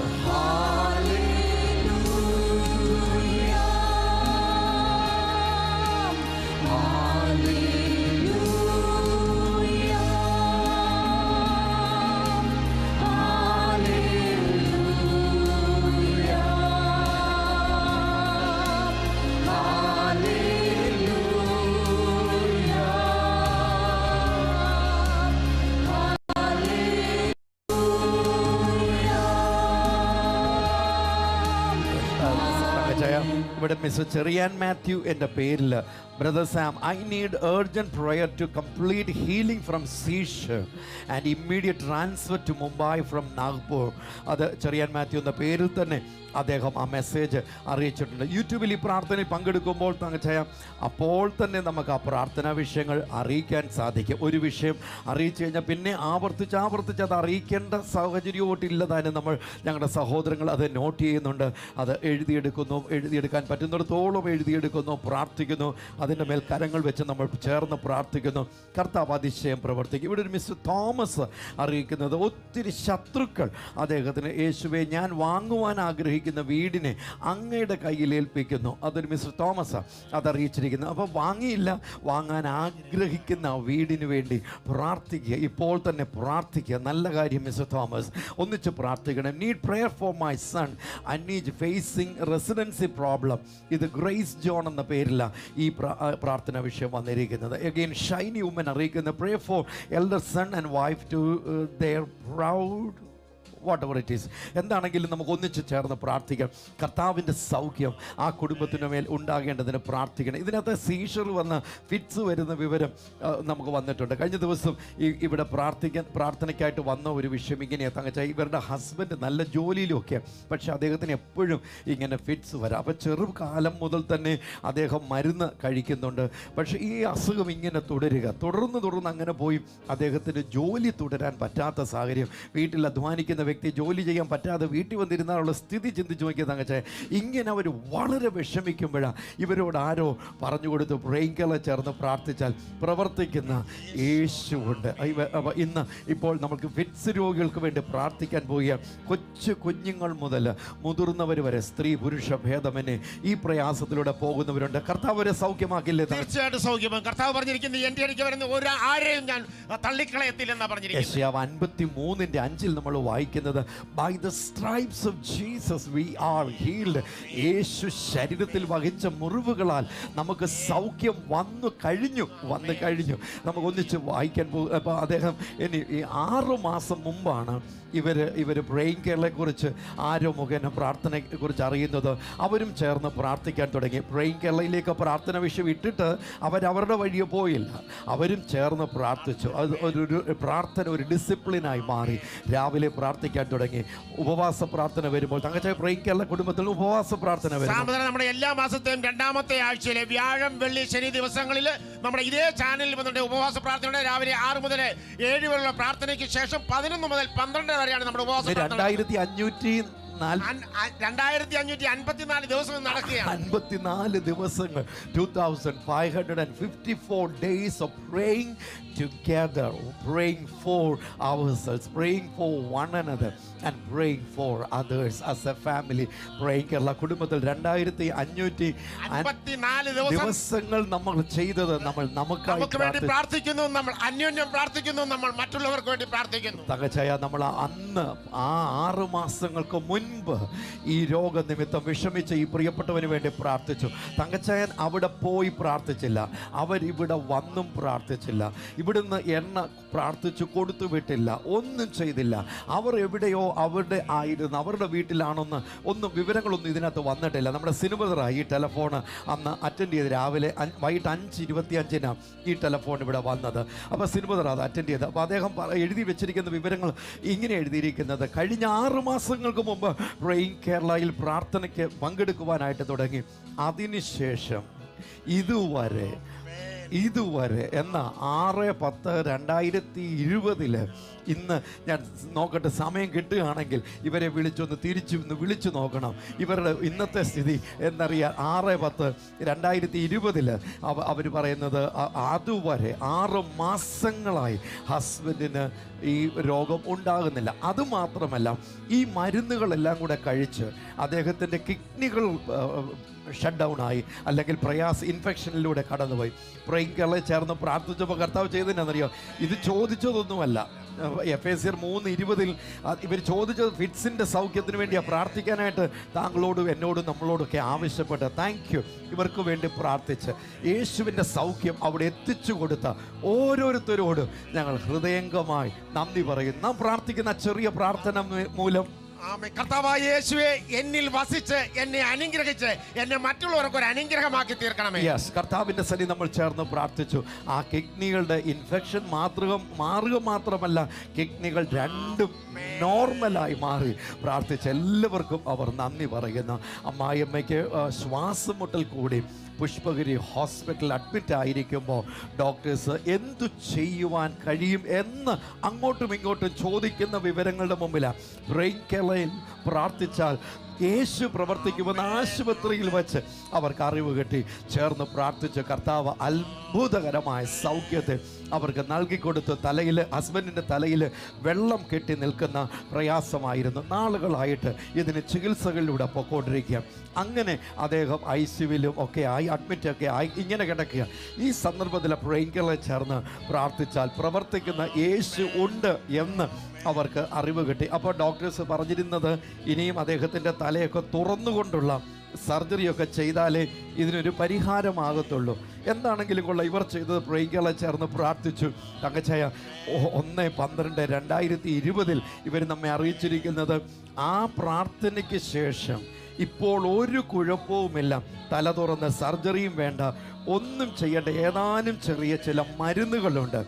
ഇവിടെ മിസ്റ്റർ ചെറിയാൻ മാത്യു എൻ്റെ പേരിൽ, brother Sam, I need urgent prayer to complete healing from seizure and immediate transfer to Mumbai from Nagpur. അത് ചെറിയാൻ മാത്യു എന്ന പേരിൽ തന്നെ അദ്ദേഹം ആ മെസ്സേജ് അറിയിച്ചിട്ടുണ്ട്. യൂട്യൂബിൽ ഈ പ്രാർത്ഥനയിൽ പങ്കെടുക്കുമ്പോൾ തങ്കച്ചായ അപ്പോൾ തന്നെ നമുക്ക് ആ പ്രാർത്ഥനാ വിഷയങ്ങൾ അറിയിക്കാൻ സാധിക്കും. ഒരു വിഷയം അറിയിച്ചു കഴിഞ്ഞാൽ പിന്നെ ആവർത്തിച്ച് അത് അറിയിക്കേണ്ട സാഹചര്യമായിട്ടില്ലതാനും നമ്മൾ ഞങ്ങളുടെ സഹോദരങ്ങൾ അത് നോട്ട് ചെയ്യുന്നുണ്ട്. അത് എഴുതിയെടുക്കാൻ പറ്റുന്നിടത്തോളം എഴുതിയെടുക്കുന്നു, പ്രാർത്ഥിക്കുന്നു. അതിൻ്റെ മേൽ കരങ്ങൾ വെച്ച് നമ്മൾ ചേർന്ന് പ്രാർത്ഥിക്കുന്നു. കർത്താവ് അതിശയം പ്രവർത്തിക്കും. ഇവിടെ ഒരു മിസ്റ്റർ തോമസ് അറിയിക്കുന്നത് ഒത്തിരി ശത്രുക്കൾ അദ്ദേഹത്തിന്, യേശുവെ ഞാൻ വാങ്ങുവാൻ ആഗ്രഹിക്കുന്ന വീടിനെ അങ്ങയുടെ കയ്യിൽ ഏൽപ്പിക്കുന്നു. അതൊരു മിസ്റ്റർ തോമസ് അതറിയിച്ചിരിക്കുന്നു. അപ്പോൾ വാങ്ങിയില്ല, വാങ്ങാൻ ആഗ്രഹിക്കുന്ന വീടിന് വേണ്ടി പ്രാർത്ഥിക്കുക. ഇപ്പോൾ തന്നെ പ്രാർത്ഥിക്കുക. നല്ല കാര്യം മിസ്റ്റർ തോമസ്, ഒന്നിച്ച് പ്രാർത്ഥിക്കണം. Need prayer for my son Aneej facing residency problem. ഇത് ഗ്രേസ് ജോൺ എന്ന പേരില ഈ പ്രാർത്ഥന വിഷയം വന്നിരിക്കുന്നത്. അഗെയിൻ ഷൈനി വുമൻ അറിയിക്കുന്ന pray for elder son and wife to their proud whatever it is. എന്താണെങ്കിലും നമുക്ക് ഒന്നിച്ച് ചേർന്ന് പ്രാർത്ഥിക്കാം. കർത്താവിൻ്റെ സൗഖ്യം ആ കുടുംബത്തിന് മേൽ ഉണ്ടാകേണ്ടതിന് പ്രാർത്ഥിക്കണം. ഇതിനകത്ത് സീഷർ വന്ന് ഫിറ്റ്സ് വരുന്ന വിവരം നമുക്ക് വന്നിട്ടുണ്ട്. കഴിഞ്ഞ ദിവസം ഇവിടെ പ്രാർത്ഥനയ്ക്കായിട്ട് വന്ന ഒരു വിഷയം ഇങ്ങനെയാണ് തങ്കച്ചാൽ, ഇവരുടെ ഹസ്ബൻഡ് നല്ല ജോലിയിലുമൊക്കെ, പക്ഷേ അദ്ദേഹത്തിന് എപ്പോഴും ഇങ്ങനെ ഫിറ്റ്സ് വരാം. അപ്പോൾ ചെറുകാലം മുതൽ തന്നെ അദ്ദേഹം മരുന്ന് കഴിക്കുന്നുണ്ട്. പക്ഷേ ഈ അസുഖം ഇങ്ങനെ തുടർന്ന് അങ്ങനെ പോയി അദ്ദേഹത്തിന് ജോലി തുടരാൻ പറ്റാത്ത സാഹചര്യം. വീട്ടിൽ അധ്വാനിക്കുന്ന വ്യക്തി ജോലി ചെയ്യാൻ പറ്റാതെ വീട്ടിൽ വന്നിരുന്നാലുള്ള സ്ഥിതി ചിന്തിച്ച് നോക്കിയത് തങ്കച്ചായ. ഇങ്ങനെ അവർ വളരെ വിഷമിക്കുമ്പോഴാണ് ഇവരോട് ആരോ പറഞ്ഞു കൊടുത്തു, ബ്രെയിൻകളെ ചേർന്ന് പ്രാർത്ഥിച്ചാൽ പ്രവർത്തിക്കുന്ന യേശുവുണ്ട്. ഇന്ന് ഇപ്പോൾ നമുക്ക് ഫിറ്റ്സ് രോഗികൾക്ക് വേണ്ടി പ്രാർത്ഥിക്കാൻ പോവുക. കൊച്ചു കുഞ്ഞുങ്ങൾ മുതൽ മുതിർന്നവർ വരെ, സ്ത്രീ പുരുഷ ഭേദമനെ ഈ പ്രയാസത്തിലൂടെ പോകുന്നവരുണ്ട്. കർത്താവ് അവരെ സൗഖ്യമാക്കില്ലേ? തീർച്ചയായിട്ടും സൗഖ്യമാകും. കർത്താവ് പറഞ്ഞിരിക്കുന്നത് എൻ്റെ അടുക്കൽ വരുന്ന ആരെയും ഞാൻ തള്ളിക്കളയത്തില്ലെന്നാണ് പറഞ്ഞിരിക്കുന്നത്. യെശയ്യാവ് 53:5 നമ്മൾ വായിക്കുന്നത്, by the stripes of Jesus we are healed. യേശു ശരീരത്തിൽ വഹിച്ച മുറിവുകളാൽ നമുക്ക് സൗഖ്യം വന്നു കഴിഞ്ഞു. നമുക്ക് ഒന്നിച്ച് വായിക്കാൻ പോകും. അപ്പോൾ അദ്ദേഹം ഇനി ഈ 6 മാസം മുമ്പാണ് ഇവർ ബ്രെയിൻ കെയറിനെക്കുറിച്ച് ആരോ മുഖേന പ്രാർത്ഥനയെക്കുറിച്ച് അറിയുന്നത്. അവരും ചേർന്ന് പ്രാർത്ഥിക്കാൻ തുടങ്ങി. ബ്രെയിൻ കെയറിലേക്ക് പ്രാർത്ഥന വിഷയം ഇട്ടിട്ട് അവരവരുടെ വഴിയെ പോയില്ല, അവരും ചേർന്ന് പ്രാർത്ഥിച്ചു. അത് ഒരു പ്രാർത്ഥന ഒരു ഡിസിപ്ലിനായി മാറി. രാവിലെ പ്രാർത്ഥിക്കാൻ തുടങ്ങി. ഉപവാസ പ്രാർത്ഥന വരുമ്പോൾ തങ്കച്ചായ ബ്രെയിൻ കെയറിലെ കുടുംബത്തിൽ ഉപവാസ പ്രാർത്ഥന വരും. നമ്മുടെ എല്ലാ മാസത്തെയും 2ാമത്തെ ആഴ്ചയിലെ വ്യാഴം വെള്ളി ശനി ദിവസങ്ങളിൽ നമ്മുടെ ഇതേ ചാനലിൽ വന്നിട്ട് ഉപവാസ പ്രാർത്ഥനയുടെ രാവിലെ 6 മുതൽ 7 വരെയുള്ള പ്രാർത്ഥനയ്ക്ക് ശേഷം 11 മുതൽ 12 വരെയാണ് നമ്മുടെ ഉപവാസ പ്രാർത്ഥന. 2554 ദിവസം നടക്കുകയാണ്. 54 ദിവസങ്ങൾ, 2554 days of praying together, praying for ourselves, praying for one another and praying for others as a family. praying Kerala കുടുംബത്തിൽ 2554 ദിവസങ്ങൾ നമ്മൾ ചെയ്തത്, നമ്മൾ നമുക്കായി പ്രാർത്ഥിക്കുന്നു, നമ്മൾ അന്യോന്യം പ്രാർത്ഥിക്കുന്നു, നമ്മൾ മറ്റുള്ളവർക്ക് വേണ്ടി പ്രാർത്ഥിക്കുന്നു. തകച്ചായ നമ്മൾ അന്ന് ആ 6 മാസങ്ങൾക്ക് മുൻപ് ഈ രോഗനിമിത്തം വിഷമിച്ച ഈ പ്രിയപ്പെട്ടവന് വേണ്ടി പ്രാർത്ഥിച്ചു. തങ്കച്ചായൻ അവിടെ പോയി പ്രാർത്ഥിച്ചില്ല, അവരിവിടെ വന്നും പ്രാർത്ഥിച്ചില്ല, ഇവിടുന്ന് എണ്ണ പ്രാർത്ഥിച്ചു കൊടുത്തു വിട്ടില്ല, ഒന്നും ചെയ്തില്ല. അവർ എവിടെയോ അവിടെ ആയിരുന്നു, അവരുടെ വീട്ടിലാണെന്ന് ഒന്നും വിവരങ്ങളൊന്നും ഇതിനകത്ത് വന്നിട്ടില്ല. നമ്മുടെ സിനിമറായി ഈ ടെലഫോൺ അന്ന് അറ്റൻഡ് ചെയ്ത് രാവിലെ വൈകിട്ട് 5:25 ഈ ടെലഫോൺ ഇവിടെ വന്നത്. അപ്പോൾ സിനിമറ അത് അറ്റൻഡ് ചെയ്ത്. അപ്പോൾ അദ്ദേഹം എഴുതി വെച്ചിരിക്കുന്ന വിവരങ്ങൾ ഇങ്ങനെ എഴുതിയിരിക്കുന്നത്, കഴിഞ്ഞ 6 മാസങ്ങൾക്ക് മുമ്പ് ബ്രെയിൻ കേരളയിൽ പ്രാർത്ഥനയ്ക്ക് പങ്കെടുക്കുവാനായിട്ട് തുടങ്ങി. അതിനുശേഷം ഇതുവരെ എന്ന 6/10/2020 ഇന്ന് ഞാൻ നോക്കട്ടെ, സമയം കിട്ടുകയാണെങ്കിൽ ഇവരെ വിളിച്ചു നോക്കണം. ഇവരുടെ ഇന്നത്തെ സ്ഥിതി എന്നറിയാൻ 6/10/2020 അവർ പറയുന്നത് അതുവരെ 6 മാസങ്ങളായി ഹസ്ബൻഡിന് ഈ രോഗം ഉണ്ടാകുന്നില്ല. അതുമാത്രമല്ല, ഈ മരുന്നുകളെല്ലാം കൂടെ കഴിച്ച് അദ്ദേഹത്തിൻ്റെ കിഡ്നികൾ ഷട്ട് ഡൗൺ ആയി, അല്ലെങ്കിൽ ഇൻഫെക്ഷനിലൂടെ കടന്നുപോയി. ബ്രെയിൻകളെ ചേർന്ന് പ്രാർത്ഥിച്ചപ്പോൾ കർത്താവ് ചെയ്തതിനെന്നറിയോ? ഇത് ചോദിച്ചതൊന്നുമല്ല. എഫേസ്യർ 3:20 ഇവർ ചോദിച്ചത് ഫിറ്റ്സിൻ്റെ സൗഖ്യത്തിന് വേണ്ടിയാണ് പ്രാർത്ഥിക്കാനായിട്ട് താങ്കളോടും എന്നോടും നമ്മളോടൊക്കെ ആവശ്യപ്പെട്ട. Thank you. ഇവർക്ക് വേണ്ടി പ്രാർത്ഥിച്ച് യേശുവിൻ്റെ സൗഖ്യം അവിടെ എത്തിച്ചു കൊടുത്ത ഓരോരുത്തരോടും ഞങ്ങൾ ഹൃദയംഗമായി നന്ദി പറയുന്നു. നാം പ്രാർത്ഥിക്കുന്ന ചെറിയ പ്രാർത്ഥന മൂലം കർത്താവായ യേശുവേ, എന്നിൽ വസിച്ച് എന്നെ അനുഗ്രഹിച്ച് എന്നെ മറ്റുള്ളവർക്ക് ഒരു അനുഗ്രഹമാക്കി തീർക്കണമേ. യെസ്, കർത്താവിൻ്റെ സന്നിധി നമ്മൾ ചേർന്ന് പ്രാർത്ഥിച്ചു. ആ കിഡ്നികളുടെ ഇൻഫെക്ഷൻ മാറുക മാത്രമല്ല, കിഡ്നികൾ രണ്ടും നോർമലായി മാറി പ്രാർത്ഥിച്ച എല്ലാവർക്കും അവർ നന്ദി പറയുന്നു. അമ്മായിയമ്മയ്ക്ക് ശ്വാസം മുട്ടൽ കൂടി പുഷ്പഗിരി ഹോസ്പിറ്റലിൽ അഡ്മിറ്റ് ആയിരിക്കുമ്പോൾ ഡോക്ടേഴ്സ് എന്തു ചെയ്യുവാൻ കഴിയും എന്ന് അങ്ങോട്ടും ഇങ്ങോട്ടും ചോദിക്കുന്ന വിവരങ്ങളുടെ മുമ്പിലാണ് ബ്രെയിൻ കെയറിൽ പ്രാർത്ഥിച്ചാൽ യേശു പ്രവർത്തിക്കുമെന്ന് ആശുപത്രിയിൽ വെച്ച് അവർക്ക് അറിവ് കിട്ടി. ചേർന്ന് പ്രാർത്ഥിച്ച് കർത്താവ് അത്ഭുതകരമായ സൗഖ്യത്തെ അവർക്ക് നൽകിക്കൊടുത്ത് ഹസ്ബൻഡിൻ്റെ തലയിൽ വെള്ളം കെട്ടി നിൽക്കുന്ന പ്രയാസമായിരുന്നു. നാളുകളായിട്ട് ഇതിന് ചികിത്സകളിലൂടെ പൊക്കോണ്ടിരിക്കുക. അങ്ങനെ അദ്ദേഹം ICUവിലും ഒക്കെ ആയി, അഡ്മിറ്റൊക്കെ ആയി, ഇങ്ങനെ കിടക്കുക. ഈ സന്ദർഭത്തിൽ ബ്രെയിൻകളെ ചേർന്ന് പ്രാർത്ഥിച്ചാൽ പ്രവർത്തിക്കുന്ന യേശു ഉണ്ട് എന്ന് അവർക്ക് അറിവ് കിട്ടി. അപ്പോൾ ഡോക്ടേഴ്സ് പറഞ്ഞിരുന്നത് ഇനിയും അദ്ദേഹത്തിൻ്റെ തലയൊക്കെ തുറന്നുകൊണ്ടുള്ള സർജറിയൊക്കെ ചെയ്താലേ ഇതിനൊരു പരിഹാരമാകത്തുള്ളൂ. എന്താണെങ്കിലും കൊള്ളാം, ഇവർ ചെയ്തത് ബ്രെയിൻകളെ ചേർന്ന് പ്രാർത്ഥിച്ചു. തങ്കച്ചായ 1/12/2020 ഇവർ നമ്മെ അറിയിച്ചിരിക്കുന്നത് ആ പ്രാർത്ഥനയ്ക്ക് ശേഷം ഇപ്പോൾ ഒരു കുഴപ്പവുമില്ല, തല തുറന്ന് സർജറിയും വേണ്ട, ഒന്നും ചെയ്യേണ്ട, ഏതാനും ചെറിയ ചില മരുന്നുകളുണ്ട്.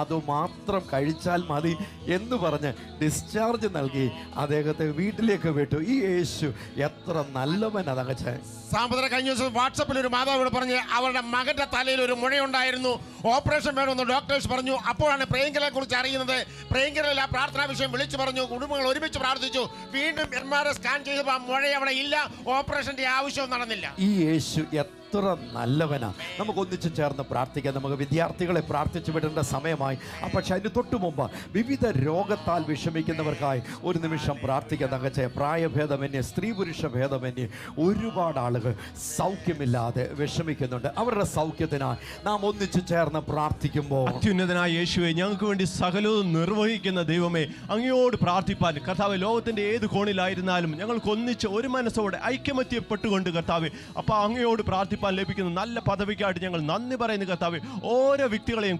അതുമാത്രം കഴിച്ചാൽ മതി എന്ന് പറഞ്ഞ് ഡിസ്ചാർജ് നൽകി അദ്ദേഹത്തെ വീട്ടിലേക്ക് വിട്ടു. ഈ യേശു എത്ര നല്ലവൻ അതങ്ങച്ചേ. സാമ്പത്തിക കഴിഞ്ഞ ദിവസം വാട്സപ്പിൽ ഒരു മാതാവിനോട് പറഞ്ഞ് അവരുടെ മകന്റെ തലയിൽ ഒരു മുഴയുണ്ടായിരുന്നു, ഓപ്പറേഷൻ വേണമെന്ന് ഡോക്ടേഴ്സ് പറഞ്ഞു. അപ്പോഴാണ് പ്രിയങ്കരനെ കുറിച്ച് അറിയുന്നത്. പ്രിയങ്കരയിൽ ആ പ്രാർത്ഥനാ വിഷയം വിളിച്ചു പറഞ്ഞു. കുടുംബങ്ങൾ ഒരുമിച്ച് പ്രാർത്ഥിച്ചു. വീണ്ടും MRI സ്കാൻ ചെയ്തപ്പോൾ ആ മുഴ അവിടെ ഇല്ല, ഓപ്പറേഷന്റെ ആവശ്യവും നടന്നില്ല. ഈ യേശു എത്ര നല്ലവനാ. നമുക്ക് ഒന്നിച്ചു ചേർന്ന് പ്രാർത്ഥിക്കാം. നമുക്ക് വിദ്യാർത്ഥികളെ പ്രാർത്ഥിച്ചു വിടേണ്ട സമയമായി. പക്ഷെ അതിന് തൊട്ടു മുമ്പ് വിവിധ രോഗത്താൽ വിഷമിക്കുന്നവർക്കായി ഒരു നിമിഷം പ്രാർത്ഥിക്കാം. തങ്കച്ചേ, പ്രായഭേദമന്യേ സ്ത്രീ പുരുഷ ഭേദമന്യേ ഒരുപാട് ആളുകൾ സൗഖ്യമില്ലാതെ വിഷമിക്കുന്നുണ്ട്. അവരുടെ സൗഖ്യത്തിനായി നാം ഒന്നിച്ചു ചേർന്ന് പ്രാർത്ഥിക്കുമ്പോൾ അത്യുന്നതനായ യേശുവേ, ഞങ്ങൾക്ക് വേണ്ടി സകലവും നിർവഹിക്കുന്ന ദൈവമേ, അങ്ങയോട് പ്രാർത്ഥിപ്പാൻ കർത്താവ് ലോകത്തിന്റെ ഏത് കോണിലായിരുന്നാലും ഞങ്ങൾക്ക് ഒന്നിച്ച് ഒരു മനസ്സോടെ ഐക്യമത്യപ്പെട്ടുകൊണ്ട് കർത്താവ് അപ്പോൾ അങ്ങയോട് പ്രാർത്ഥിപ്പാൻ ലഭിക്കുന്ന നല്ല പദവിക്കായിട്ട് ഞങ്ങൾ നന്ദി പറയുന്നു കർത്താവ്. ഓരോ വ്യക്തികളെയും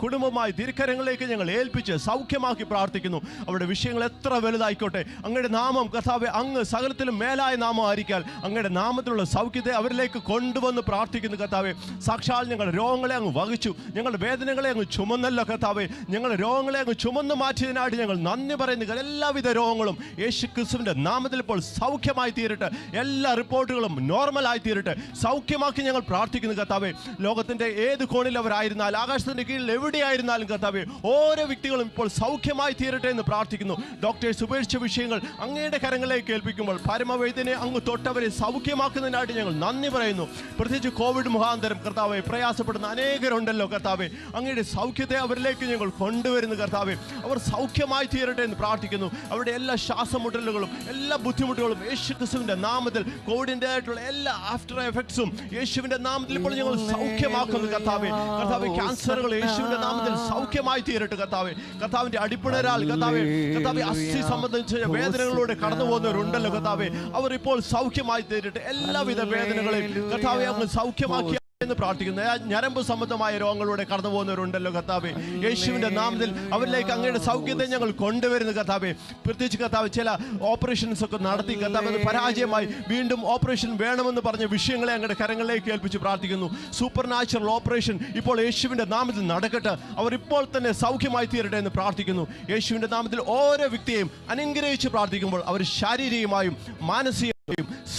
കുടുംബമായി തിരുക്കരങ്ങളിലേക്ക് ഞങ്ങൾ ഏൽപ്പിച്ച് സൗഖ്യമാക്കി പ്രാർത്ഥിക്കുന്നു. അവരുടെ വിഷയങ്ങൾ എത്ര വലുതായിക്കോട്ടെ, അങ്ങയുടെ നാമം കർത്താവ് അങ്ങ് സകലത്തിലും മേലായ നാമം ആയിരിക്കാൻ അങ്ങയുടെ നാമത്തിലുള്ള സൗഖ്യത്തെ അവരിലേക്ക് കൊണ്ടുവന്ന് പ്രാർത്ഥിക്കുന്നു കർത്താവെ. സാക്ഷാൽ ഞങ്ങളുടെ രോഗങ്ങളെ അങ്ങ് വഹിച്ചു, ഞങ്ങളുടെ വേദനകളെ അങ്ങ് ചുമന്നല്ലോ കർത്താവെ. ഞങ്ങളുടെ രോഗങ്ങളെ അങ്ങ് ചുമന്നു മാറ്റിയതിനായിട്ട് ഞങ്ങൾ നന്ദി പറയുന്നു. എല്ലാവിധ രോഗങ്ങളും യേശു ക്രിസ്തുവിന്റെ നാമത്തിൽ ഇപ്പോൾ സൗഖ്യമായി തീരട്ടെ. എല്ലാ റിപ്പോർട്ടുകളും നോർമലായി തീരട്ടെ. സൗഖ്യമാക്കി ഞങ്ങൾ പ്രാർത്ഥിക്കുന്നു കർത്താവെ. ലോകത്തിന്റെ ഏത് കോണിൽ അവരായിരുന്നാലും ആകാശത്തിന്റെ കീഴിൽ എവിടെയായിരുന്നാലും കർത്താവെ, ഓരോ വ്യക്തികളും ഇപ്പോൾ സൗഖ്യമായി തീരട്ടെ എന്ന് പ്രാർത്ഥിക്കുന്നു. ഡോക്ടേഴ്സ് ഉപേക്ഷിച്ച വിഷയങ്ങൾ അങ്ങയുടെ കരങ്ങളിലേക്ക് ഏൽപ്പിക്കുമ്പോൾ പരമവൈദ്യനെ അങ്ങ് തൊട്ടവരെ സൗഖ്യമാക്കുന്നതിനായിട്ട് ഞങ്ങൾ നന്ദി പറയുന്നു. പ്രത്യേകിച്ച് കോവിഡ് മുഖാന്തരം കർത്താവെ പ്രയാസപ്പെടുന്ന അനേകരുണ്ടല്ലോ കർത്താവെ. അങ്ങയുടെ സൗഖ്യത്തെ അവരിലേക്ക് ഞങ്ങൾ കൊണ്ടുവരുന്നു കർത്താവെ. അവർ സൗഖ്യമായി തീരട്ടെ എന്ന് പ്രാർത്ഥിക്കുന്നു. അവരുടെ എല്ലാ ശ്വാസമുട്ടലുകളും എല്ലാ ബുദ്ധിമുട്ടുകളും യേശു ക്രിസ്തുവിന്റെ നാമത്തിൽ, കോവിഡിന്റെ ആയിട്ടുള്ള എല്ലാ ആഫ്റ്റർ എഫക്ട്സും യേശുവിന്റെ നാമത്തിൽ ഇപ്പോൾ ഞങ്ങൾ സൗഖ്യമാക്കുന്നു കർത്താവെ. കർത്താവെ, ക്യാൻസറുകൾ യേശുവിന്റെ നാമത്തിൽ സൗഖ്യമായി തീരട്ടെ കർത്താവെ. കർത്താവിന്റെ അടിപ്പിണരാൽ കർത്താവെ അസ്ഥി സംബന്ധിച്ച വേദനകളിലൂടെ കടന്നു പോകുന്നവരുണ്ടല്ലോ കർത്താവെ, അവർ ഇപ്പോൾ സൗഖ്യമായി തീരട്ടെ. എല്ലാവിധ വേദനകളെയും കർത്താവെ അങ്ങ് സൗഖ്യമാക്കി എന്ന് പ്രാർത്ഥിക്കുന്നു. ഞരമ്പ് സംബന്ധമായ രോഗങ്ങളിലൂടെ കടന്നു പോകുന്നവരുണ്ടല്ലോ കർത്താവെ, യേശുവിന്റെ നാമത്തിൽ അവരിലേക്ക് അങ്ങയുടെ സൗഖ്യത്തെ ഞങ്ങൾ കൊണ്ടുവരുന്നു കർത്താവെ. പ്രത്യേകിച്ച് കർത്താവ് ചില ഓപ്പറേഷൻസ് ഒക്കെ നടത്തി കർത്താവ് പരാജയമായി വീണ്ടും ഓപ്പറേഷൻ വേണമെന്ന് പറഞ്ഞ വിഷയങ്ങളെ അങ്ങയുടെ കരങ്ങളിലേക്ക് ഏൽപ്പിച്ച് പ്രാർത്ഥിക്കുന്നു. സൂപ്പർ നാച്ചുറൽ ഓപ്പറേഷൻ ഇപ്പോൾ യേശുവിന്റെ നാമത്തിൽ നടക്കട്ടെ. അവർ ഇപ്പോൾ തന്നെ സൗഖ്യമായി തീരട്ടെ എന്ന് പ്രാർത്ഥിക്കുന്നു. യേശുവിന്റെ നാമത്തിൽ ഓരോ വ്യക്തിയെയും അനുഗ്രഹിച്ച് പ്രാർത്ഥിക്കുമ്പോൾ അവർ ശാരീരികമായും മാനസിക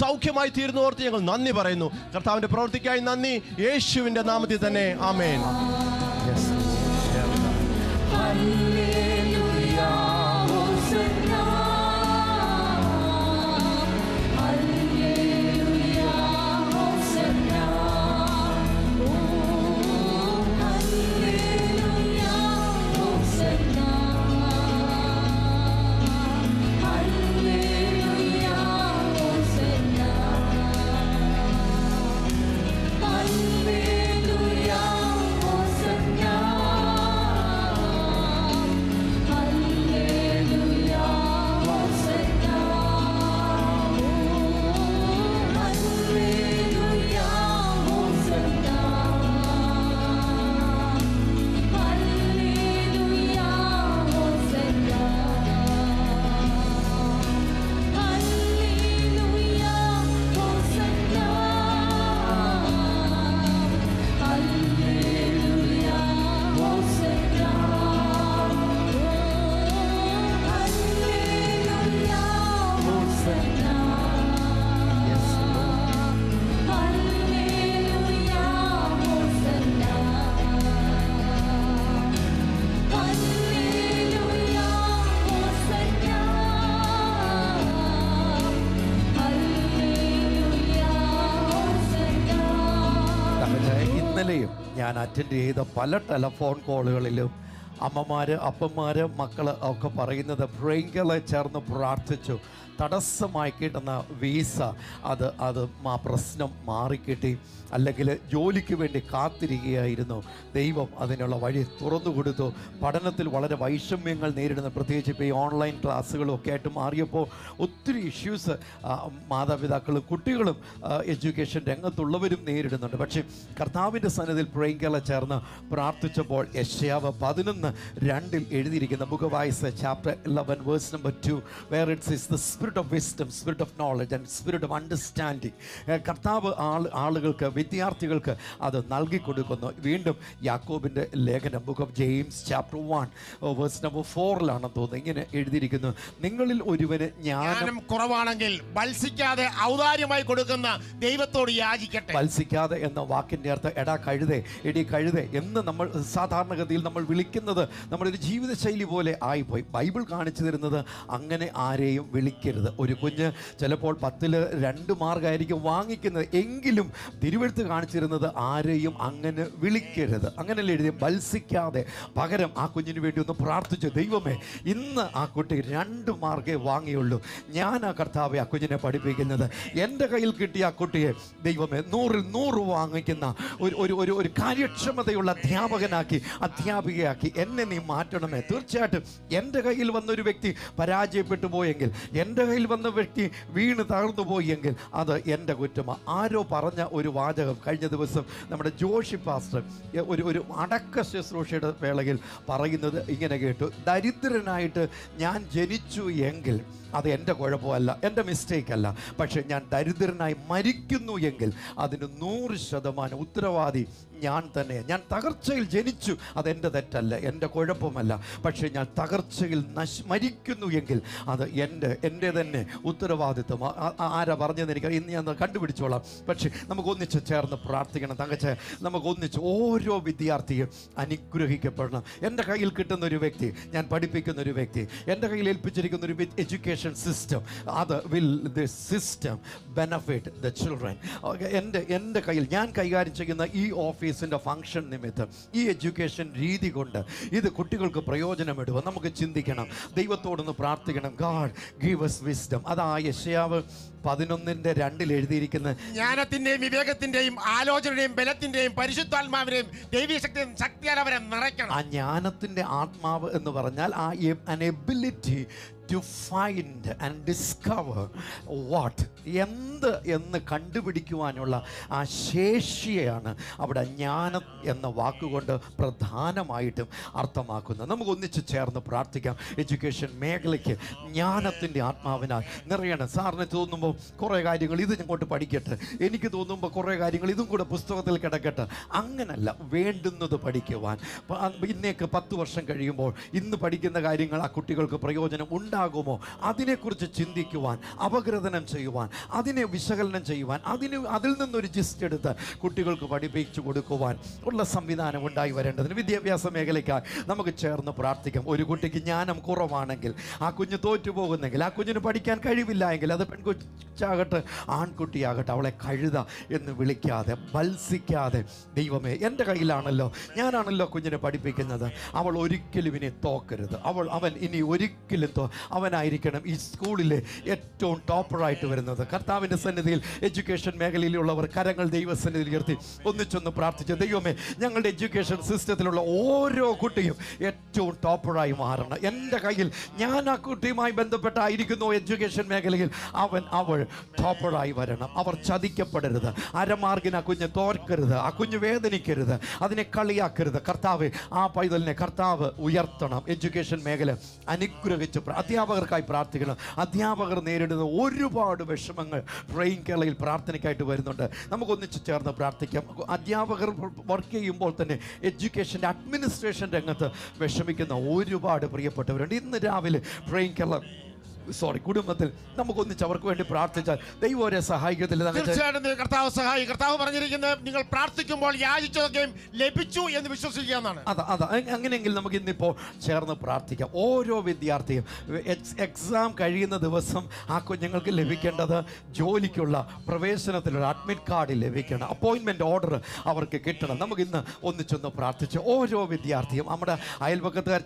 സൗഖ്യമായി തീരുന്നോർത്ത് ഞങ്ങൾ നന്ദി പറയുന്നു. കർത്താവിന്റെ പ്രവൃത്തിക്കായി നന്ദി, യേശുവിന്റെ നാമത്തിൽ തന്നെ ആമേൻ. ഞാൻ അറ്റൻഡ് ചെയ്ത പല ടെലഫോൺ കോളുകളിലും അമ്മമാർ, അപ്പന്മാർ, മക്കൾ ഒക്കെ പറയുന്നത് പ്രിയങ്കരനെ ചേർന്ന് പ്രാർത്ഥിച്ചു, തടസ്സമായി കിട്ടുന്ന വീസ അത് ആ പ്രശ്നം മാറിക്കിട്ടി, അല്ലെങ്കിൽ ജോലിക്ക് വേണ്ടി കാത്തിരിക്കുകയായിരുന്നു, ദൈവം അതിനുള്ള വഴി തുറന്നു കൊടുത്തു. പഠനത്തിൽ വളരെ വൈഷമ്യങ്ങൾ നേരിടുന്ന, പ്രത്യേകിച്ച് ഇപ്പോൾ ഈ ഓൺലൈൻ ക്ലാസ്സുകളും ഒക്കെ ആയിട്ട് മാറിയപ്പോൾ ഒത്തിരി ഇഷ്യൂസ് മാതാപിതാക്കളും കുട്ടികളും എഡ്യൂക്കേഷൻ രംഗത്തുള്ളവരും നേരിടുന്നുണ്ട്. പക്ഷേ കർത്താവിൻ്റെ സന്നിധിയിൽ പ്രിയങ്കരനെ ചേർന്ന് പ്രാർത്ഥിച്ചപ്പോൾ യെശയ്യാവ് 11:2 എഴുതിയിരിക്കുന്ന book of Isaiah chapter 11 verse number 2 where it says the spirit spirit of wisdom, spirit of knowledge and spirit of understanding കർത്താവ് ആളുകൾക്ക്, വിദ്യാർത്ഥികൾക്ക് അത് നൽകി കൊടുക്കുന്നു. വീണ്ടും യാക്കോബിൻ്റെ ലേഖനം book of James chapter 1 verse number 4 തോന്നുന്നു, ഇങ്ങനെ എഴുതിയിരിക്കുന്നു, നിങ്ങളിൽ ഒരുവന് ജ്ഞാനം കുറവാണെങ്കിൽ ബത്സിക്കാതെ ഔദാര്യമായി കൊടുക്കുന്ന ദൈവത്തോട് യാചിക്കട്ടെ. ബത്സിക്കാതെ എന്ന വാക്കിൻ്റെ അർത്ഥം എടാ കഴുതേ, എടി കഴുതേ എന്ന് നമ്മൾ സാധാരണഗതിയിൽ നമ്മൾ വിളിക്കുന്നത് നമ്മുടെ ഒരു ജീവിതശൈലി പോലെ ആയിപ്പോയി. ബൈബിൾ കാണിച്ചു തരുന്നത് അങ്ങനെ ആരെയും വിളിക്കരുത്. ഒരു കുഞ്ഞ് ചിലപ്പോൾ 10ൽ 2 മാർക്കായിരിക്കും വാങ്ങിക്കുന്നത്, എങ്കിലും തിരുവെഴുത്ത് കാണിച്ചിരുന്നത് ആരെയും അങ്ങനെ വിളിക്കരുത്. അങ്ങനെയല്ലേ എഴുതി, ബത്സിക്കാതെ. പകരം ആ കുഞ്ഞിന് വേണ്ടി ഒന്ന് പ്രാർത്ഥിച്ചു, ദൈവമേ ഇന്ന് ആ കുട്ടി 2 മാർക്കേ വാങ്ങിയുള്ളൂ, ഞാൻ ആ കർത്താവെ ആ കുഞ്ഞിനെ പഠിപ്പിക്കുന്നത്, എൻ്റെ കയ്യിൽ കിട്ടിയ ആ കുട്ടിയെ ദൈവമേ 100ൽ 100 വാങ്ങിക്കുന്ന ഒരു കാര്യക്ഷമതയുള്ള അധ്യാപികയാക്കി എന്നെ നീ മാറ്റണമേ. തീർച്ചയായിട്ടും എൻ്റെ കയ്യിൽ വന്നൊരു വ്യക്തി പരാജയപ്പെട്ടു പോയെങ്കിൽ, എൻ്റെ കയ്യിൽ വന്ന വ്യക്തി വീണ് തകർന്നു പോയെങ്കിൽ അത് എൻ്റെ കുറ്റമാണ്. ആരോ പറഞ്ഞ ഒരു വാചകം കഴിഞ്ഞ ദിവസം നമ്മുടെ ജോഷി പാസ്റ്റർ ഒരു അടക്ക ശുശ്രൂഷയുടെ വേളയിൽ പറയുന്നത് ഇങ്ങനെ കേട്ടു, ദരിദ്രനായിട്ട് ഞാൻ ജനിച്ചു എങ്കിൽ അത് എൻ്റെ കുഴപ്പമല്ല, എൻ്റെ മിസ്റ്റേക്ക് അല്ല. പക്ഷെ ഞാൻ ദരിദ്രനായി മരിക്കുന്നു എങ്കിൽ അതിന് 100% ഉത്തരവാദി ഞാൻ തന്നെ. ഞാൻ തകർച്ചയിൽ ജനിച്ചു, അതെൻ്റെ തെറ്റല്ല, എൻ്റെ കുഴപ്പമല്ല. പക്ഷേ ഞാൻ തകർച്ചയിൽ മരിക്കുന്നു എങ്കിൽ അത് എൻ്റെ തന്നെ ഉത്തരവാദിത്വം. ആരാ പറഞ്ഞതെന്ന് എനിക്ക് ഇന്ന് ഞാൻ കണ്ടുപിടിച്ചോളാം. പക്ഷേ നമുക്ക് ഒന്നിച്ച് ചേർന്ന് പ്രാർത്ഥിക്കണം. തങ്കച്ചേ, നമുക്ക് ഒന്നിച്ച് ഓരോ വിദ്യാർത്ഥിയും അനുഗ്രഹിക്കപ്പെടണം. എൻ്റെ കയ്യിൽ കിട്ടുന്ന ഒരു വ്യക്തി, ഞാൻ പഠിപ്പിക്കുന്ന ഒരു വ്യക്തി, എൻ്റെ കയ്യിൽ ഏൽപ്പിച്ചിരിക്കുന്ന ഒരു എഡ്യൂക്കേഷൻ സിസ്റ്റം, അത് സിസ്റ്റം ബെനഫിറ്റ് ദ ചിൽഡ്രൻ. എൻ്റെ കയ്യിൽ ഞാൻ കൈകാര്യം ചെയ്യുന്ന ഈ ഓഫീസിൻ്റെ ഫംഗ്ഷൻ നിമിത്തം, ഈ എഡ്യൂക്കേഷൻ രീതി കൊണ്ട് ഇത് കുട്ടികൾക്ക് പ്രയോജനമിടുക. നമുക്ക് ചിന്തിക്കണം, ദൈവത്തോടൊന്ന് പ്രാർത്ഥിക്കണം. God give us wisdom. അതാ യെശയ്യാവ് 11:2 എഴുതിയിരിക്കുന്നത്, ജ്ഞാനത്തിന്റെയും വിവേകത്തിന്റെയും ആലോചനയുടെയും ബലത്തിന്റെയും പരിശുദ്ധാത്മാവിന്റെയും ദൈവീയ ശക്തിയാൽ അവരെ നിറയ്ക്കണം. ആ ജ്ഞാനത്തിൻ്റെ ആത്മാവ് എന്ന് പറഞ്ഞാൽ ആ an ability to find and discover what, എന്ന് കണ്ടുപിടിക്കുവാനുള്ള ആ ശേഷിയാണ് അവിടെ ജ്ഞാനം എന്ന വാക്കുകൊണ്ട് പ്രധാനമായിട്ടും അർത്ഥമാക്കുന്നത്. നമുക്ക് ഒന്നിച്ച് ചേർന്ന് പ്രാർത്ഥിക്കാം. എഡ്യൂക്കേഷൻ മേഖലയ്ക്ക് ജ്ഞാനത്തിൻ്റെ ആത്മാവിനാൽ നിറയണം. സാറിന് തോന്നുമ്പോൾ കുറേ കാര്യങ്ങൾ ഇത് ഇങ്ങോട്ട് പഠിക്കട്ടെ, എനിക്ക് തോന്നുമ്പോൾ കുറേ കാര്യങ്ങൾ ഇതും കൂടെ പുസ്തകത്തിൽ കിടക്കട്ടെ. അങ്ങനല്ല, വേണ്ടുന്നത് പഠിക്കുവാൻ. ഇന്നേക്ക് 10 വർഷം കഴിയുമ്പോൾ ഇന്ന് പഠിക്കുന്ന കാര്യങ്ങൾ ആ കുട്ടികൾക്ക് പ്രയോജനം ഉണ്ടാകുമോ, അതിനെക്കുറിച്ച് ചിന്തിക്കുവാൻ, അപഗ്രഥനം ചെയ്യുവാൻ, അതിനെ വിശകലനം ചെയ്യുവാൻ, അതിൽ നിന്നൊരു ജിസ്റ്റ് എടുത്ത് കുട്ടികൾക്ക് പഠിപ്പിച്ചു കൊടുക്കുവാൻ ഉള്ള സംവിധാനം ഉണ്ടായി വരേണ്ടതിന് വിദ്യാഭ്യാസ മേഖലയ്ക്കായി നമുക്ക് ചേർന്ന് പ്രാർത്ഥിക്കാം. ഒരു കുട്ടിക്ക് ജ്ഞാനം കുറവാണെങ്കിൽ, ആ കുഞ്ഞ് തോറ്റുപോകുന്നെങ്കിൽ, ആ കുഞ്ഞിന് പഠിക്കാൻ കഴിവില്ല എങ്കിൽ, അത് പെൺകുച്ചാകട്ടെ ആൺകുട്ടിയാകട്ടെ, അവളെ കഴുത എന്ന് വിളിക്കാതെ, ബത്സിക്കാതെ, ദൈവമേ എൻ്റെ കയ്യിലാണല്ലോ, ഞാനാണല്ലോ കുഞ്ഞിനെ പഠിപ്പിക്കുന്നത്, അവൾ ഒരിക്കലും ഇനി തോക്കരുത്, അവൻ ഇനി ഒരിക്കലും അവനായിരിക്കണം ഈ സ്കൂളിലെ ഏറ്റവും ടോപ്പറായിട്ട് വരുന്നത്. കർത്താവിൻ്റെ സന്നിധിയിൽ എഡ്യൂക്കേഷൻ മേഖലയിലുള്ളവർ കരങ്ങൾ ദൈവസന്നിധിയിൽ ഉയർത്തി ഒന്നിച്ചൊന്ന് പ്രാർത്ഥിച്ചു, ദൈവമേ ഞങ്ങളുടെ എഡ്യൂക്കേഷൻ സിസ്റ്റത്തിലുള്ള ഓരോ കുട്ടിയും ഏറ്റവും ടോപ്പറായി മാറണം. എൻ്റെ കയ്യിൽ ഞാൻ ആ കുട്ടിയുമായി ബന്ധപ്പെട്ടായിരിക്കുന്നു എഡ്യൂക്കേഷൻ മേഖലയിൽ, അവൾ ടോപ്പറായി വരണം. അവർ ചതിക്കപ്പെടരുത്, അരമാർഗിന് ആ കുഞ്ഞ് തോൽക്കരുത്, ആ കുഞ്ഞ് വേദനിക്കരുത്, അതിനെ കളിയാക്കരുത്. കർത്താവ് ആ പൈതലിനെ കർത്താവ് ഉയർത്തണം. എഡ്യൂക്കേഷൻ മേഖല അനുഗ്രഹിച്ച് അധ്യാപകർക്കായി പ്രാർത്ഥിക്കണം. അധ്യാപകർ നേരിടുന്ന ഒരുപാട് വിഷമങ്ങൾ പ്രേയിങ് കേരളയിൽ പ്രാർത്ഥനയ്ക്കായിട്ട് വരുന്നുണ്ട്. നമുക്കൊന്നിച്ച് ചേർന്ന് പ്രാർത്ഥിക്കാം. അധ്യാപകർ വർക്ക് ചെയ്യുമ്പോൾ തന്നെ എഡ്യൂക്കേഷൻ്റെ അഡ്മിനിസ്ട്രേഷൻ രംഗത്ത് വിഷമിക്കുന്ന ഒരുപാട് പ്രിയപ്പെട്ടവരുണ്ട്. ഇന്ന് രാവിലെ പ്രേയിങ് കേരള കുടുംബത്തിൽ നമുക്കൊന്നിച്ച് അവർക്ക് വേണ്ടി പ്രാർത്ഥിച്ചാൽ ദൈവം അവരെ സഹായിക്കത്തില്ല. തീർച്ചയായിട്ടും കർത്താവ് സഹായി. കർത്താവ് പറഞ്ഞിരിക്കുന്നത് നിങ്ങൾ പ്രാർത്ഥിക്കുമ്പോൾ യാചിച്ചതൊക്കെയും ലഭിച്ചു എന്ന് വിശ്വസിക്കുക എന്നാണ്. അതാ അങ്ങനെയെങ്കിൽ നമുക്ക് ഇന്നിപ്പോൾ ചേർന്ന് പ്രാർത്ഥിക്കാം. ഓരോ വിദ്യാർത്ഥിയും എക്സാം കഴിയുന്ന ദിവസം ആ കുഞ്ഞുങ്ങൾക്ക് ലഭിക്കേണ്ടത് ജോലിക്കുള്ള പ്രവേശനത്തിലുള്ള അഡ്മിറ്റ് കാർഡ് ലഭിക്കണം, അപ്പോയിൻമെൻറ്റ് ഓർഡർ അവർക്ക് കിട്ടണം. നമുക്കിന്ന് ഒന്നിച്ചൊന്ന് പ്രാർത്ഥിച്ച് ഓരോ വിദ്യാർത്ഥിയും, നമ്മുടെ അയൽപക്കത്തുകാർ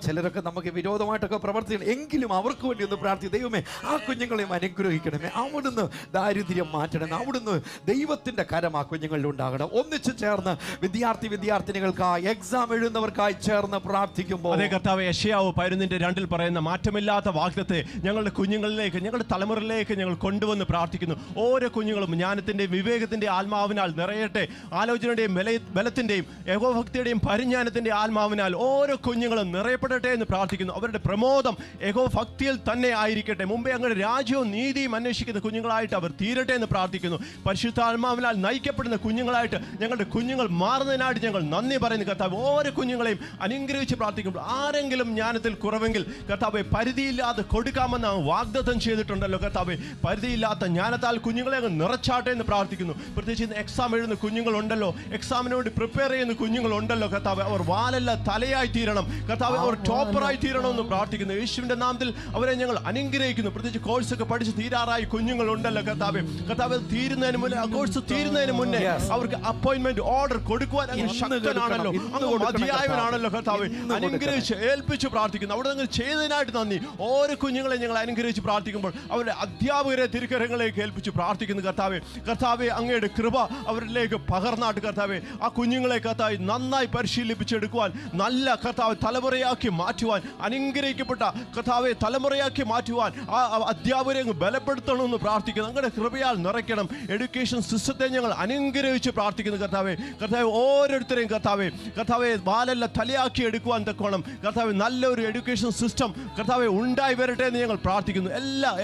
ചിലരൊക്കെ നമുക്ക് വിരോധമായിട്ടൊക്കെ പ്രവർത്തിക്കണം, എങ്കിലും അവർക്ക് വേണ്ടി ഒന്ന് ദൈവമേ ആ കുഞ്ഞുങ്ങളെയും അനുഗ്രഹിക്കണമേ, അവിടുന്ന് ദാരിദ്ര്യം മാറ്റണമേ, അവിടുന്ന് ദൈവത്തിന്റെ കരം ആ കുഞ്ഞുങ്ങളിൽ ഉണ്ടാകണം. ഒന്നിച്ച് ചേർന്ന് വിദ്യാർത്ഥിനികൾക്കായി, എക്സാം എഴുതുന്നവർക്കായി ചേർന്ന് പ്രാർത്ഥിക്കുമ്പോൾ കർത്താവേ, യെശയ്യാവ് 11:2 പറയുന്ന മാറ്റമില്ലാത്ത വാഗ്ദത്തെ ഞങ്ങളുടെ കുഞ്ഞുങ്ങളിലേക്ക്, ഞങ്ങളുടെ തലമുറയിലേക്ക് ഞങ്ങൾ കൊണ്ടുവന്ന് പ്രാർത്ഥിക്കുന്നു. ഓരോ കുഞ്ഞുങ്ങളും ജ്ഞാനത്തിന്റെയും വിവേകത്തിന്റെയും ആത്മാവിനാൽ നിറയട്ടെ. ആലോചനയുടെയും ബലത്തിന്റെയും യഹോഭക്തിയുടെയും പരിജ്ഞാനത്തിന്റെ ആത്മാവിനാൽ ഓരോ കുഞ്ഞുങ്ങളും നിറയപ്പെടട്ടെ എന്ന് പ്രാർത്ഥിക്കുന്നു. അവരുടെ പ്രമോദം യഹോഭക്തിയിൽ തന്നെ ആയിരിക്കട്ടെ. മുമ്പേ അങ്ങയുടെ രാജ്യവും നീതിയും അന്വേഷിക്കുന്ന കുഞ്ഞുങ്ങളായിട്ട് അവർ തീരട്ടെ എന്ന് പ്രാർത്ഥിക്കുന്നു. പരിശുദ്ധാത്മാവിനാൽ നയിക്കപ്പെടുന്ന കുഞ്ഞുങ്ങളായിട്ട് ഞങ്ങളുടെ കുഞ്ഞുങ്ങൾ മാറുന്നതിനായിട്ട് ഞങ്ങൾ നന്ദി പറയുന്നു കർത്താവ്. ഓരോ കുഞ്ഞുങ്ങളെയും അനുഗ്രഹിച്ച് പ്രാർത്ഥിക്കുമ്പോൾ ആരെങ്കിലും ജ്ഞാനത്തിൽ കുറവെങ്കിൽ കർത്താവെ പരിധിയില്ലാതെ കൊടുക്കാമെന്ന് വാഗ്ദത്തം ചെയ്തിട്ടുണ്ടല്ലോ കർത്താവെ. പരിധിയില്ലാത്ത ജ്ഞാനത്താൽ കുഞ്ഞുങ്ങളെ അങ്ങ് നിറച്ചാട്ടെ എന്ന് പ്രാർത്ഥിക്കുന്നു. പ്രത്യേകിച്ച് ഇന്ന് എക്സാം എഴുതുന്ന കുഞ്ഞുങ്ങളുണ്ടല്ലോ, എക്സാമിന് വേണ്ടി പ്രിപ്പയർ ചെയ്യുന്ന കുഞ്ഞുങ്ങളുണ്ടല്ലോ കർത്താവെ. അവർ വാലല്ല തലയായി തീരണം കർത്താവെ, അവർ ടോപ്പറായി തീരണമെന്ന് പ്രാർത്ഥിക്കുന്നു. യേശുവിന്റെ നാമത്തിൽ അവരെ ഞങ്ങൾ അനുഗ്രഹിക്കുന്നു. പ്രത്യേകിച്ച് കോഴ്സൊക്കെ പഠിച്ച് തീരാറായി കുഞ്ഞുങ്ങളുണ്ടല്ലോ കർത്താവെ. കർത്താവെ തീരുന്നതിന് മുന്നേ, ആ കോഴ്സ് തീരുന്നതിന് മുന്നേ അവർക്ക് അപ്പോയിന്റ്മെന്റ് ഓർഡർ കൊടുക്കുവാൻ അങ്ങ് ശക്തനാണല്ലോ, അങ്ങ് മതിയായവനാണല്ലോ കർത്താവെ. അനുഗ്രഹിച്ച് ഏൽപ്പിച്ച് പ്രാർത്ഥിക്കുന്നു. അവിടെ നിങ്ങൾ ചെയ്തതിനായിട്ട് നന്ദി. ഓരോ കുഞ്ഞുങ്ങളെ ഞങ്ങൾ അനുഗ്രഹിച്ച് പ്രാർത്ഥിക്കുമ്പോൾ അവരുടെ അധ്യാപകരെ തിരുക്കരങ്ങളിലേക്ക് ഏൽപ്പിച്ച് പ്രാർത്ഥിക്കുന്നു കർത്താവെ. കർത്താവെ അങ്ങയുടെ കൃപ അവരിലേക്ക് പകർന്നാട്ട് കർത്താവെ. ആ കുഞ്ഞുങ്ങളെ കർത്താവ് നന്നായി പരിശീലിപ്പിച്ചെടുക്കുവാൻ, നല്ല കർത്താവ് തലമുറയാക്കി മാറ്റുവാൻ, അനുഗ്രഹിക്കപ്പെട്ട കർത്താവെ തലമുറയാക്കി മാറ്റുവാൻ ആ അധ്യാപകരെ അങ്ങ് ബലപ്പെടുത്തണമെന്ന് പ്രാർത്ഥിക്കുന്നു. അങ്ങയുടെ കൃപയാൽ നിറയ്ക്കണം. എഡ്യൂക്കേഷൻ സിസ്റ്റത്തെ ഞങ്ങൾ അനുഗ്രഹിച്ച് പ്രാർത്ഥിക്കുന്നു കർത്താവെ. കർത്താവ് ഓരോരുത്തരെയും കർത്താവെ വാലല്ല തലയാക്കി എടുക്കുവാൻ തക്കോണം കർത്താവ് നല്ലൊരു എഡ്യൂക്കേഷൻ സിസ്റ്റം കർത്താവെ ഉണ്ടായി വരട്ടെ എന്ന് ഞങ്ങൾ പ്രാർത്ഥിക്കുന്നു.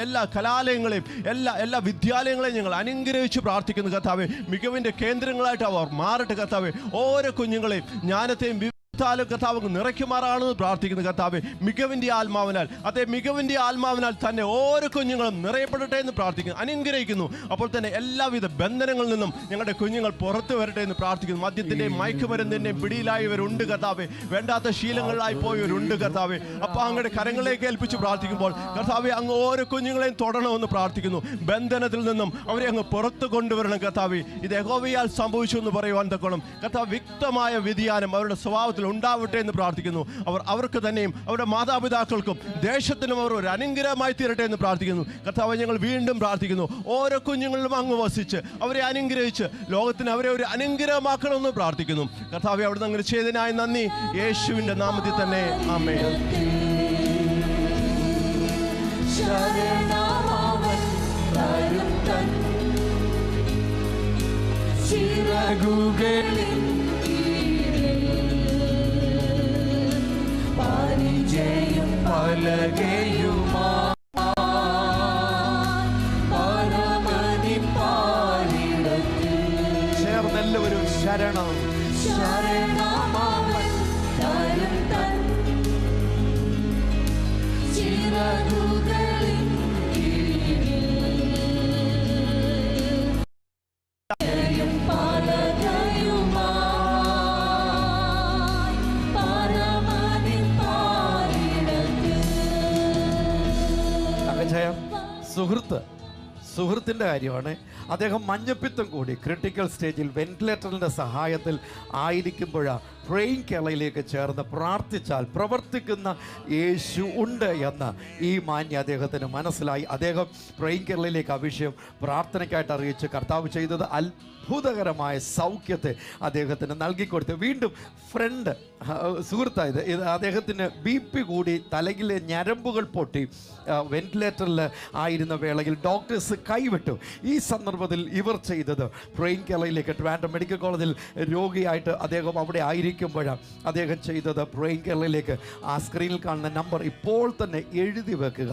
എല്ലാ കലാലയങ്ങളെയും എല്ലാ വിദ്യാലയങ്ങളെയും ഞങ്ങൾ അനുഗ്രഹിച്ച് പ്രാർത്ഥിക്കുന്നു കർത്താവെ. മികവിന്റെ കേന്ദ്രങ്ങളായിട്ട് അവർ മാറട്ടെ കർത്താവെ. ഓരോ കുഞ്ഞുങ്ങളെയും ജ്ഞാനത്തെയും കർത്താവ് നിറയ്ക്കുമാറാണെന്ന് പ്രാർത്ഥിക്കുന്നു കർത്താവെ. മികവിന്റെ ആത്മാവിനാൽ തന്നെ ഓരോ കുഞ്ഞുങ്ങളും നിറയപ്പെടട്ടെ എന്ന് പ്രാർത്ഥിക്കുന്നു, അനുഗ്രഹിക്കുന്നു. അപ്പോൾ തന്നെ എല്ലാവിധ ബന്ധനങ്ങളിൽ നിന്നും ഞങ്ങളുടെ കുഞ്ഞുങ്ങൾ പുറത്തു വരട്ടെ എന്ന് പ്രാർത്ഥിക്കുന്നു. മദ്യത്തിന്റെയും മയക്കുമരുന്നിന്റെയും പിടിയിലായവരുണ്ട് കർത്താവെ, വേണ്ടാത്ത ശീലങ്ങളിലായി പോയവരുണ്ട് കർത്താവെ. അപ്പോൾ അങ്ങയുടെ കരങ്ങളിലേക്ക് ഏൽപ്പിച്ച് പ്രാർത്ഥിക്കുമ്പോൾ കർത്താവെ അങ്ങ് ഓരോ കുഞ്ഞുങ്ങളെയും തൊടണമെന്ന് പ്രാർത്ഥിക്കുന്നു. ബന്ധനത്തിൽ നിന്നും അവരെ അങ്ങ് പുറത്തു കൊണ്ടുവരണം കർത്താവെ. ഇത് യഹോവയാൽ സംഭവിച്ചു എന്ന് പറയുവാൻ തക്കണം കർത്താവ്. വ്യക്തമായ വ്യതിയാനം അവരുടെ സ്വഭാവത്തിൽ ഉണ്ടാവട്ടെ എന്ന് പ്രാർത്ഥിക്കുന്നു. അവർക്ക് തന്നെയും അവരുടെ മാതാപിതാക്കൾക്കും ദേശത്തിനും അവർ ഒരു അനുഗ്രഹമായി തീരട്ടെ എന്ന് പ്രാർത്ഥിക്കുന്നു കർത്താവ്. ഞങ്ങൾ വീണ്ടും പ്രാർത്ഥിക്കുന്നു. ഓരോ കുഞ്ഞുങ്ങളിലും അങ്ങ് വസിച്ച് അവരെ അനുഗ്രഹിച്ച് ലോകത്തിന് അവരെ ഒരു അനുഗ്രഹമാക്കണമെന്ന് പ്രാർത്ഥിക്കുന്നു കർത്താവെ. അവിടുന്ന് അങ്ങനെ ചെയ്തതിനായി നന്ദി. യേശുവിന്റെ നാമത്തിൽ തന്നെ ആമേൻ. പരിചയം പലകയുമാ പരമതി പാലിടത്തിൽ ചേർന്നെല്ലാവരും ശരണം ശരണമാവൻ തരും തൻ ചിറകുകളിൻ കീഴിൽ പലകയുമാ സുഹൃത്തിൻ്റെ കാര്യമാണ്. അദ്ദേഹം മഞ്ഞപ്പിത്തം കൂടി ക്രിട്ടിക്കൽ സ്റ്റേജിൽ വെന്റിലേറ്ററിൻ്റെ സഹായത്തിൽ ആയിരിക്കുമ്പോഴാണ് പ്രേയിങ് കേരളയിലേക്ക് ചേർന്ന് പ്രാർത്ഥിച്ചാൽ പ്രവർത്തിക്കുന്ന യേശു ഉണ്ട് എന്ന് ഈ മാന്യ അദ്ദേഹത്തിന് മനസ്സിലായി. അദ്ദേഹം പ്രേയിങ് കേരളയിലേക്ക് അഭിഷേകം പ്രാർത്ഥനയ്ക്കായിട്ട് അറിയിച്ച് കർത്താവ് ചെയ്തത് അത്ഭുതകരമായ സൗഖ്യത്തെ അദ്ദേഹത്തിന് നൽകിക്കൊടുത്തു. വീണ്ടും ഫ്രണ്ട് സുഹൃത്തായത് ഇത് അദ്ദേഹത്തിന് BP കൂടി തലയിലെ ഞരമ്പുകൾ പൊട്ടി വെന്റിലേറ്ററിൽ ആയിരുന്ന വേളയിൽ ഡോക്ടേഴ്സ് കൈവിട്ടു. ഈ സന്ദർഭത്തിൽ ഇവർ ചെയ്തത് പ്രേയിങ് കേരളയിലേക്ക് ട്രിവാൻഡ്രം മെഡിക്കൽ കോളേജിൽ രോഗിയായിട്ട് അദ്ദേഹം അവിടെ ആയിരിക്കുമ്പോഴാണ് അദ്ദേഹം ചെയ്തത് പ്രേയിങ് കേരളയിലേക്ക് ആ സ്ക്രീനിൽ കാണുന്ന നമ്പർ ഇപ്പോൾ തന്നെ എഴുതി വെക്കുക,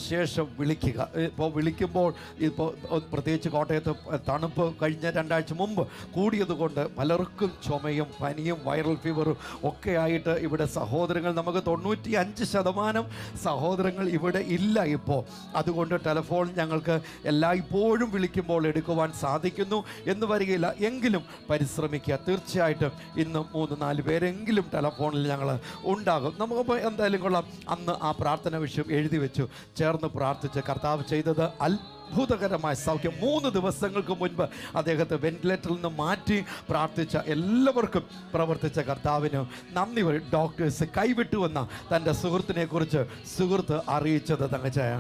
ശേഷം വിളിക്കുക. ഇപ്പോൾ വിളിക്കുമ്പോൾ ഇപ്പോൾ പ്രത്യേകിച്ച് കോട്ടയത്ത് തണുപ്പ് കഴിഞ്ഞ 2 ആഴ്ച മുമ്പ് കൂടിയതുകൊണ്ട് പലർക്കും ചുമയും പനിയും വൈറൽ ഫീവറും ഒക്കെ ആയിട്ട് ഇവിടെ സഹോദരങ്ങൾ നമുക്ക് 95% സഹോദരങ്ങൾ ഇവിടെ ഇല്ല ഇപ്പോൾ. അതുകൊണ്ട് ടെലിഫോൺ ഞങ്ങൾക്ക് എല്ലായ്പ്പോഴും വിളിക്കുമ്പോൾ എടുക്കുവാൻ സാധിക്കുന്നു എന്ന് വരികയില്ല. എങ്കിലും പരിശ്രമിക്കുക. തീർച്ചയായിട്ടും ഇന്ന് 3-4 പേരെങ്കിലും ടെലിഫോണിൽ ഞങ്ങൾ ഉണ്ടാകും. നമുക്കിപ്പോൾ എന്തായാലും കൊള്ളാം. അന്ന് ആ പ്രാർത്ഥന വിഷയം എഴുതി വെച്ചു, ചേർന്ന് പ്രാർത്ഥിച്ച് കർത്താവ് ചെയ്തത് അത്ഭുതകരമായ സൗഖ്യം. 3 ദിവസങ്ങൾക്ക് മുൻപ് അദ്ദേഹത്തെ വെന്റിലേറ്ററിൽ നിന്ന് മാറ്റി പ്രാർത്ഥിച്ച എല്ലാവർക്കും പ്രവർത്തിച്ച കർത്താവിന് നന്ദി. ഡോക്ടേഴ്സ് കൈവിട്ടുവെന്ന തൻ്റെ സുഹൃത്തിനെ കുറിച്ച് സുഹൃത്ത് അറിയിച്ചത് തങ്ങച്ചായ.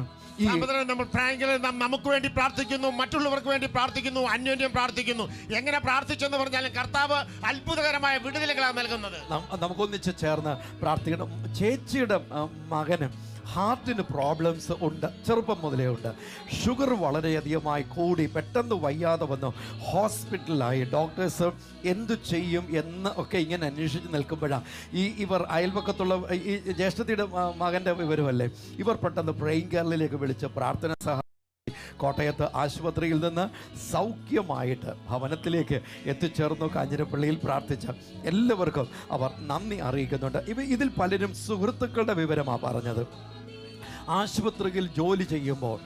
നമ്മൾ ഫ്രാങ്കിലെ നമുക്ക് വേണ്ടി പ്രാർത്ഥിക്കുന്നു, മറ്റുള്ളവർക്ക് വേണ്ടി പ്രാർത്ഥിക്കുന്നു, അന്യോന്യം പ്രാർത്ഥിക്കുന്നു. എങ്ങനെ പ്രാർത്ഥിച്ചെന്ന് പറഞ്ഞാലും കർത്താവ് അത്ഭുതകരമായ വിടുതലുകളാണ് നൽകുന്നത്. നമുക്കൊന്നിച്ച് ചേർന്ന് പ്രാർത്ഥിക്കണം. ചേച്ചിയുടെ മകന് ഹാർട്ടിന് പ്രോബ്ലംസ് ഉണ്ട്, ചെറുപ്പം മുതലേ ഉണ്ട്. ഷുഗർ വളരെയധികമായി കൂടി പെട്ടെന്ന് വയ്യാതെ വന്നു, ഹോസ്പിറ്റലിലായി. ഡോക്ടേഴ്സ് എന്തു ചെയ്യും എന്ന് ഒക്കെ ഇങ്ങനെ അന്വേഷിച്ച് നിൽക്കുമ്പോഴാണ് ഇവർ അയൽപക്കത്തുള്ള ഈ ജ്യേഷ്ഠത്തിയുടെ മകൻ്റെ വിവരമല്ലേ, ഇവർ പെട്ടെന്ന് പ്രേയിങ് കേരളയിലേക്ക് വിളിച്ച് പ്രാർത്ഥന കോട്ടയത്ത് ആശുപത്രിയിൽ നിന്ന് സൗഖ്യമായിട്ട് ഭവനത്തിലേക്ക് എത്തിച്ചേർന്നു. കാഞ്ഞിരപ്പള്ളിയിൽ പ്രാർത്ഥിച്ച എല്ലാവർക്കും അവർ നന്ദി അറിയിക്കുന്നുണ്ട്. ഇതിൽ പലരും സുഹൃത്തുക്കളുടെ വിവരമാണ് പറഞ്ഞത്. ആശുപത്രിയിൽ ജോലി ചെയ്യുമ്പോൾ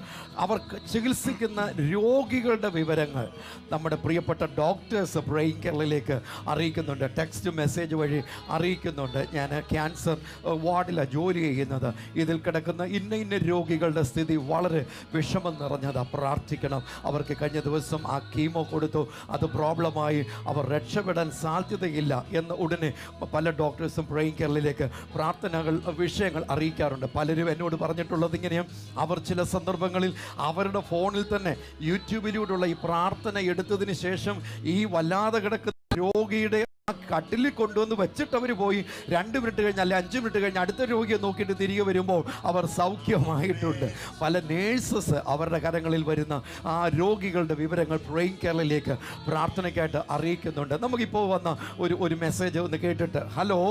അവർക്ക് ചികിത്സിക്കുന്ന രോഗികളുടെ വിവരങ്ങൾ നമ്മുടെ പ്രിയപ്പെട്ട ഡോക്ടേഴ്സ് പ്രേയിങ് കേരളയിലേക്ക് അറിയിക്കുന്നുണ്ട്, ടെക്സ്റ്റ് മെസ്സേജ് വഴി അറിയിക്കുന്നുണ്ട്. ഞാൻ ക്യാൻസർ വാർഡിലാണ് ജോലി ചെയ്യുന്നത്, ഇതിൽ കിടക്കുന്ന ഇന്ന രോഗികളുടെ സ്ഥിതി വളരെ വിഷമം നിറഞ്ഞതാണ്, പ്രാർത്ഥിക്കണം. അവർക്ക് കഴിഞ്ഞ ദിവസം ആ കീമോ കൊടുത്തു, അത് പ്രോബ്ലമായി, അവർ രക്ഷപ്പെടാൻ സാധ്യതയില്ല എന്ന് ഉടനെ പല ഡോക്ടേഴ്സും പ്രേയിങ് കേരളയിലേക്ക് പ്രാർത്ഥനകൾ വിഷയങ്ങൾ അറിയിക്കാറുണ്ട്. പലരും എന്നോട് പറഞ്ഞിട്ടുള്ളത് ഇങ്ങനെയും, അവർ ചില സന്ദർഭങ്ങളിൽ അവരുടെ ഫോണിൽ തന്നെ യൂട്യൂബിലൂടെയുള്ള ഈ പ്രാർത്ഥന എടുത്തതിന് ശേഷം ഈ വല്ലാതെ കിടക്കുന്ന രോഗിയുടെ ആ കട്ടിലിൽ കൊണ്ടുവന്ന് വെച്ചിട്ട് അവർ പോയി 2 മിനിറ്റ് കഴിഞ്ഞ് അല്ലെ 5 മിനിറ്റ് കഴിഞ്ഞ് അടുത്ത രോഗിയെ നോക്കിയിട്ട് തിരികെ വരുമ്പോൾ അവർ സൗഖ്യമായിട്ടുണ്ട്. പല നേഴ്സസ് അവരുടെ കരങ്ങളിൽ വരുന്ന ആ രോഗികളുടെ വിവരങ്ങൾ പ്രേയിങ് കേരളയിലേക്ക് പ്രാർത്ഥനയ്ക്കായിട്ട് അറിയിക്കുന്നുണ്ട്. നമുക്കിപ്പോൾ വന്ന ഒരു മെസ്സേജ് ഒന്ന് കേട്ടിട്ട്. ഹലോ,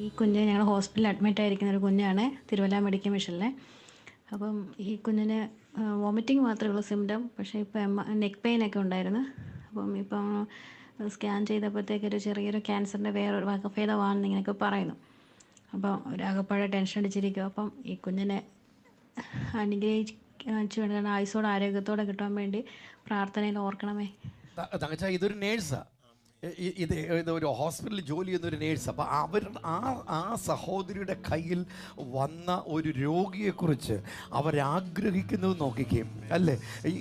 ഈ കുഞ്ഞ് ഞങ്ങൾ ഹോസ്പിറ്റലിൽ അഡ്മിറ്റ് ആയിരിക്കുന്ന ഒരു കുഞ്ഞാണ്, തിരുവല്ല മെഡിക്കൽ മിഷനിലെ. അപ്പം ഈ കുഞ്ഞിന് വോമിറ്റിംഗ് മാത്രമേ ഉള്ളൂ സിംറ്റം, പക്ഷേ ഇപ്പം നെക്ക് പെയിനൊക്കെ ഉണ്ടായിരുന്നു. അപ്പം ഇപ്പം സ്കാൻ ചെയ്തപ്പോഴത്തേക്ക് ഒരു ചെറിയൊരു ക്യാൻസറിൻ്റെ വേറൊരു വകഭേദമാണെന്ന് ഇങ്ങനെയൊക്കെ പറയുന്നു. അപ്പം ഒരാകപ്പാടെ ടെൻഷൻ അടിച്ചിരിക്കും. അപ്പം ഈ കുഞ്ഞിനെ അനുഗ്രഹിച്ചു വേണ്ട ആയുസ്സോടെ ആരോഗ്യത്തോടെ കിട്ടാൻ വേണ്ടി പ്രാർത്ഥനയിൽ ഓർക്കണമേ. തങ്കച്ചാ ഇതൊരു നേഴ്സാണ്, ഇതൊരു ഹോസ്പിറ്റലിൽ ജോലി ചെയ്യുന്ന ഒരു നേഴ്സ്. അപ്പോൾ അവരുടെ ആ സഹോദരിയുടെ കയ്യിൽ വന്ന ഒരു രോഗിയെക്കുറിച്ച് അവരാഗ്രഹിക്കുന്നത് നോക്കിക്കുകയും അല്ലേ.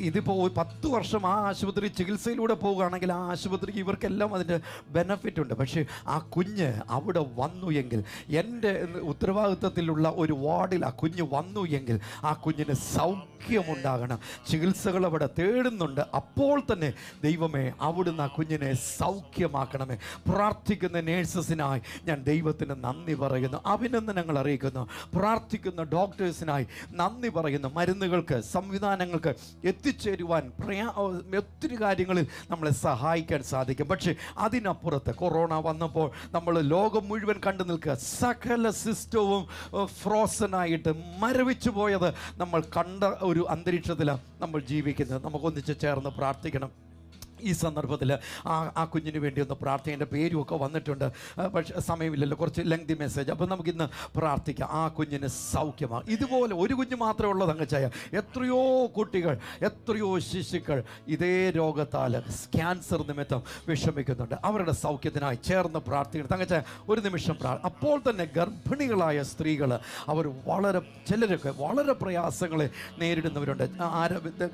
ഇതിപ്പോൾ 10 വർഷം ആ ആശുപത്രി ചികിത്സയിലൂടെ പോവുകയാണെങ്കിൽ ആ ആശുപത്രിക്ക് ഇവർക്കെല്ലാം അതിൻ്റെ ബെനഫിറ്റ് ഉണ്ട്. പക്ഷേ ആ കുഞ്ഞ് അവിടെ വന്നു എങ്കിൽ, എൻ്റെ ഉത്തരവാദിത്വത്തിലുള്ള ഒരു വാർഡിൽ ആ കുഞ്ഞ് വന്നു എങ്കിൽ ആ കുഞ്ഞിന് സൗഖ്യമുണ്ടാകണം. ചികിത്സകൾ അവിടെ തേടുന്നുണ്ട്. അപ്പോൾ തന്നെ ദൈവമേ അവിടുന്ന് ആ കുഞ്ഞിനെ സൗഖ്യമാക്കണമേ. പ്രാർത്ഥിക്കുന്ന നേഴ്സസിനായി ഞാൻ ദൈവത്തിന് നന്ദി പറയുന്നു, അഭിനന്ദനങ്ങൾ അറിയിക്കുന്നു. പ്രാർത്ഥിക്കുന്ന ഡോക്ടേഴ്സിനായി നന്ദി പറയുന്നു. മരുന്നുകൾക്ക്, സംവിധാനങ്ങൾക്ക് എത്തിച്ചേരുവാൻ ഒത്തിരി കാര്യങ്ങളിൽ നമ്മളെ സഹായിക്കാൻ സാധിക്കും. പക്ഷേ അതിനപ്പുറത്ത് കൊറോണ വന്നപ്പോൾ നമ്മൾ ലോകം മുഴുവൻ കണ്ടു നിൽക്കുക, സകല സിസ്റ്റവും ഫ്രോസനായിട്ട് മരവിച്ചു പോയത് നമ്മൾ കണ്ട ഒരു അന്തരീക്ഷത്തിലാണ് നമ്മൾ ജീവിക്കുന്നത്. നമുക്കൊന്നിച്ച് ചേർന്ന് പ്രാർത്ഥിക്കണം. ഈ സന്ദർഭത്തിൽ ആ കുഞ്ഞിന് വേണ്ടി ഒന്ന് പ്രാർത്ഥിക്കേണ്ട പേരുമൊക്കെ വന്നിട്ടുണ്ട്, പക്ഷേ സമയമില്ലല്ലോ, കുറച്ച് ലെങ്തി മെസ്സേജ്. അപ്പോൾ നമുക്കിന്ന് പ്രാർത്ഥിക്കാം. ആ കുഞ്ഞിന് സൗഖ്യമാണ്. ഇതുപോലെ ഒരു കുഞ്ഞ് മാത്രമേ ഉള്ളത് തങ്കച്ചായ, എത്രയോ കുട്ടികൾ, എത്രയോ ശിശുക്കൾ ഇതേ രോഗത്താൽ ക്യാൻസർ നിമിത്തം വിഷമിക്കുന്നുണ്ട്. അവരുടെ സൗഖ്യത്തിനായി ചേർന്ന് പ്രാർത്ഥിക്കണം. തങ്കച്ചായ ഒരു നിമിഷം അപ്പോൾ തന്നെ ഗർഭിണികളായ സ്ത്രീകൾ അവർ ചിലരൊക്കെ വളരെ പ്രയാസങ്ങളെ നേരിടുന്നവരുണ്ട്.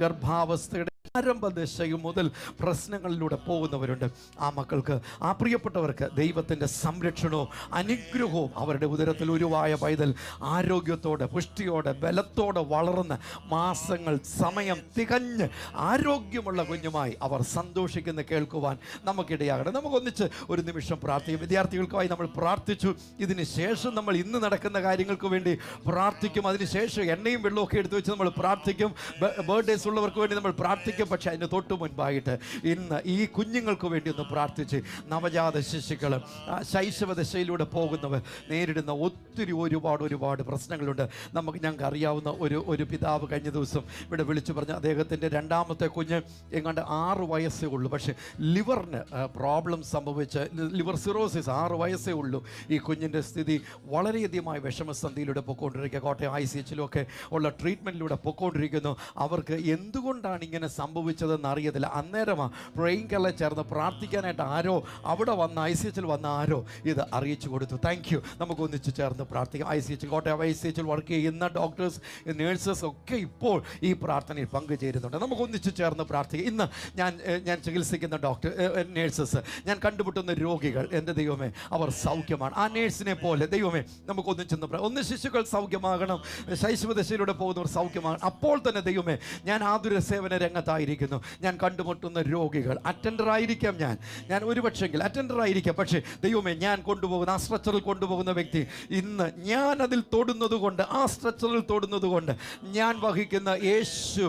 ഗർഭാവസ്ഥയുടെ ആരംഭദശയും മുതൽ പ്രശ്നങ്ങളിലൂടെ പോകുന്നവരുണ്ട്. ആ മക്കൾക്ക്, ആ പ്രിയപ്പെട്ടവർക്ക് ദൈവത്തിൻ്റെ സംരക്ഷണവും അനുഗ്രഹവും അവരുടെ ഉദരത്തിൽ ഉരുവായ പൈതൽ ആരോഗ്യത്തോടെ, പുഷ്ടിയോടെ, ബലത്തോടെ വളർന്ന് മാസങ്ങൾ സമയം തികഞ്ഞ് ആരോഗ്യമുള്ള കുഞ്ഞുമായി അവർ സന്തോഷിക്കുന്ന കേൾക്കുവാൻ നമുക്കിടയാകണം. നമുക്കൊന്നിച്ച് ഒരു നിമിഷം പ്രാർത്ഥിക്കും. വിദ്യാർത്ഥികൾക്കായി നമ്മൾ പ്രാർത്ഥിച്ചു. ഇതിന് ശേഷം നമ്മൾ ഇന്ന് നടക്കുന്ന കാര്യങ്ങൾക്ക് വേണ്ടി പ്രാർത്ഥിക്കും. അതിനുശേഷം എണ്ണയും വെള്ളമൊക്കെ എടുത്തു വെച്ച് നമ്മൾ പ്രാർത്ഥിക്കും. ബർത്ത്ഡേസ് ഉള്ളവർക്ക് വേണ്ടി നമ്മൾ പ്രാർത്ഥിക്കും. പക്ഷേ അതിന് തൊട്ട് മുൻപായിട്ട് ഇന്ന് ഈ കുഞ്ഞുങ്ങൾക്ക് വേണ്ടി ഒന്ന് പ്രാർത്ഥിച്ച്, നവജാത ശിശുക്കൾ, ശൈശവ ദശയിലൂടെ പോകുന്നവർ നേരിടുന്ന ഒരുപാട് പ്രശ്നങ്ങളുണ്ട്. ഞങ്ങൾക്ക് അറിയാവുന്ന ഒരു പിതാവ് കഴിഞ്ഞ ദിവസം ഇവിടെ വിളിച്ചു പറഞ്ഞ അദ്ദേഹത്തിൻ്റെ 2ാമത്തെ കുഞ്ഞ് എങ്ങാണ്ട് 6 വയസ്സേ ഉള്ളൂ. പക്ഷേ ലിവറിന് പ്രോബ്ലം സംഭവിച്ച് ലിവർ സിറോസിസ് 6 വയസ്സേ ഉള്ളൂ. ഈ കുഞ്ഞിൻ്റെ സ്ഥിതി വളരെയധികമായ വിഷമസന്ധിയിലൂടെ പൊയ്ക്കൊണ്ടിരിക്കുക. കോട്ടയം ICHലൊക്കെ ഉള്ള ട്രീറ്റ്മെൻറ്റിലൂടെ പൊയ്ക്കൊണ്ടിരിക്കുന്നു. അവർക്ക് എന്തുകൊണ്ടാണ് ഇങ്ങനെ സംഭവിച്ചതെന്ന് അറിയത്തില്ല. അന്നേരമാണ് പ്രേയിങ് കേരള ചേർന്ന് പ്രാർത്ഥിക്കാനായിട്ട് അവിടെ വന്ന ICHൽ വന്ന ആരോ ഇത് അറിയിച്ചു കൊടുത്തു. Thank you. നമുക്ക് ഒന്നിച്ച് ചേർന്ന് പ്രാർത്ഥിക്കാം. കോട്ടയം ICHൽ വർക്ക് ചെയ്യുന്ന ഡോക്ടേഴ്സ്, നേഴ്സസ് ഒക്കെ ഇപ്പോൾ ഈ പ്രാർത്ഥനയിൽ പങ്കുചേരുന്നുണ്ട്. നമുക്ക് ഒന്നിച്ച് ചേർന്ന് പ്രാർത്ഥിക്കാം. ഇന്ന് ഞാൻ ചികിത്സിക്കുന്ന നേഴ്സസ്, ഞാൻ കണ്ടുമുട്ടുന്ന രോഗികൾ, എൻ്റെ ദൈവമേ അവർ സൗഖ്യമാണ്. ആ നേഴ്സിനെ പോലെ ദൈവമേ നമുക്ക് ഒന്ന് ശിശുക്കൾ സൗഖ്യമാകണം, ശൈശവദശയിലൂടെ പോകുന്നവർ സൗഖ്യമാകണം. അപ്പോൾ തന്നെ ദൈവമേ ഞാൻ ആതുര സേവന രംഗത്തായി ആയിരിക്കുന്നു. ഞാൻ കണ്ടുമുട്ടുന്ന രോഗികൾ, അറ്റൻഡർ ആയിരിക്കാം, ഞാൻ ഒരുപക്ഷെങ്കിൽ അറ്റൻഡർ ആയിരിക്കാം. പക്ഷേ ദൈവമേ, ഞാൻ കൊണ്ടുപോകുന്ന ആ സ്ട്രെച്ചറിൽ കൊണ്ടുപോകുന്ന വ്യക്തി ഇന്ന് ഞാൻ അതിൽ തൊടുന്നത് കൊണ്ട്, ആ സ്ട്രെച്ചറിൽ തൊടുന്നത് കൊണ്ട് ഞാൻ വഹിക്കുന്ന യേശു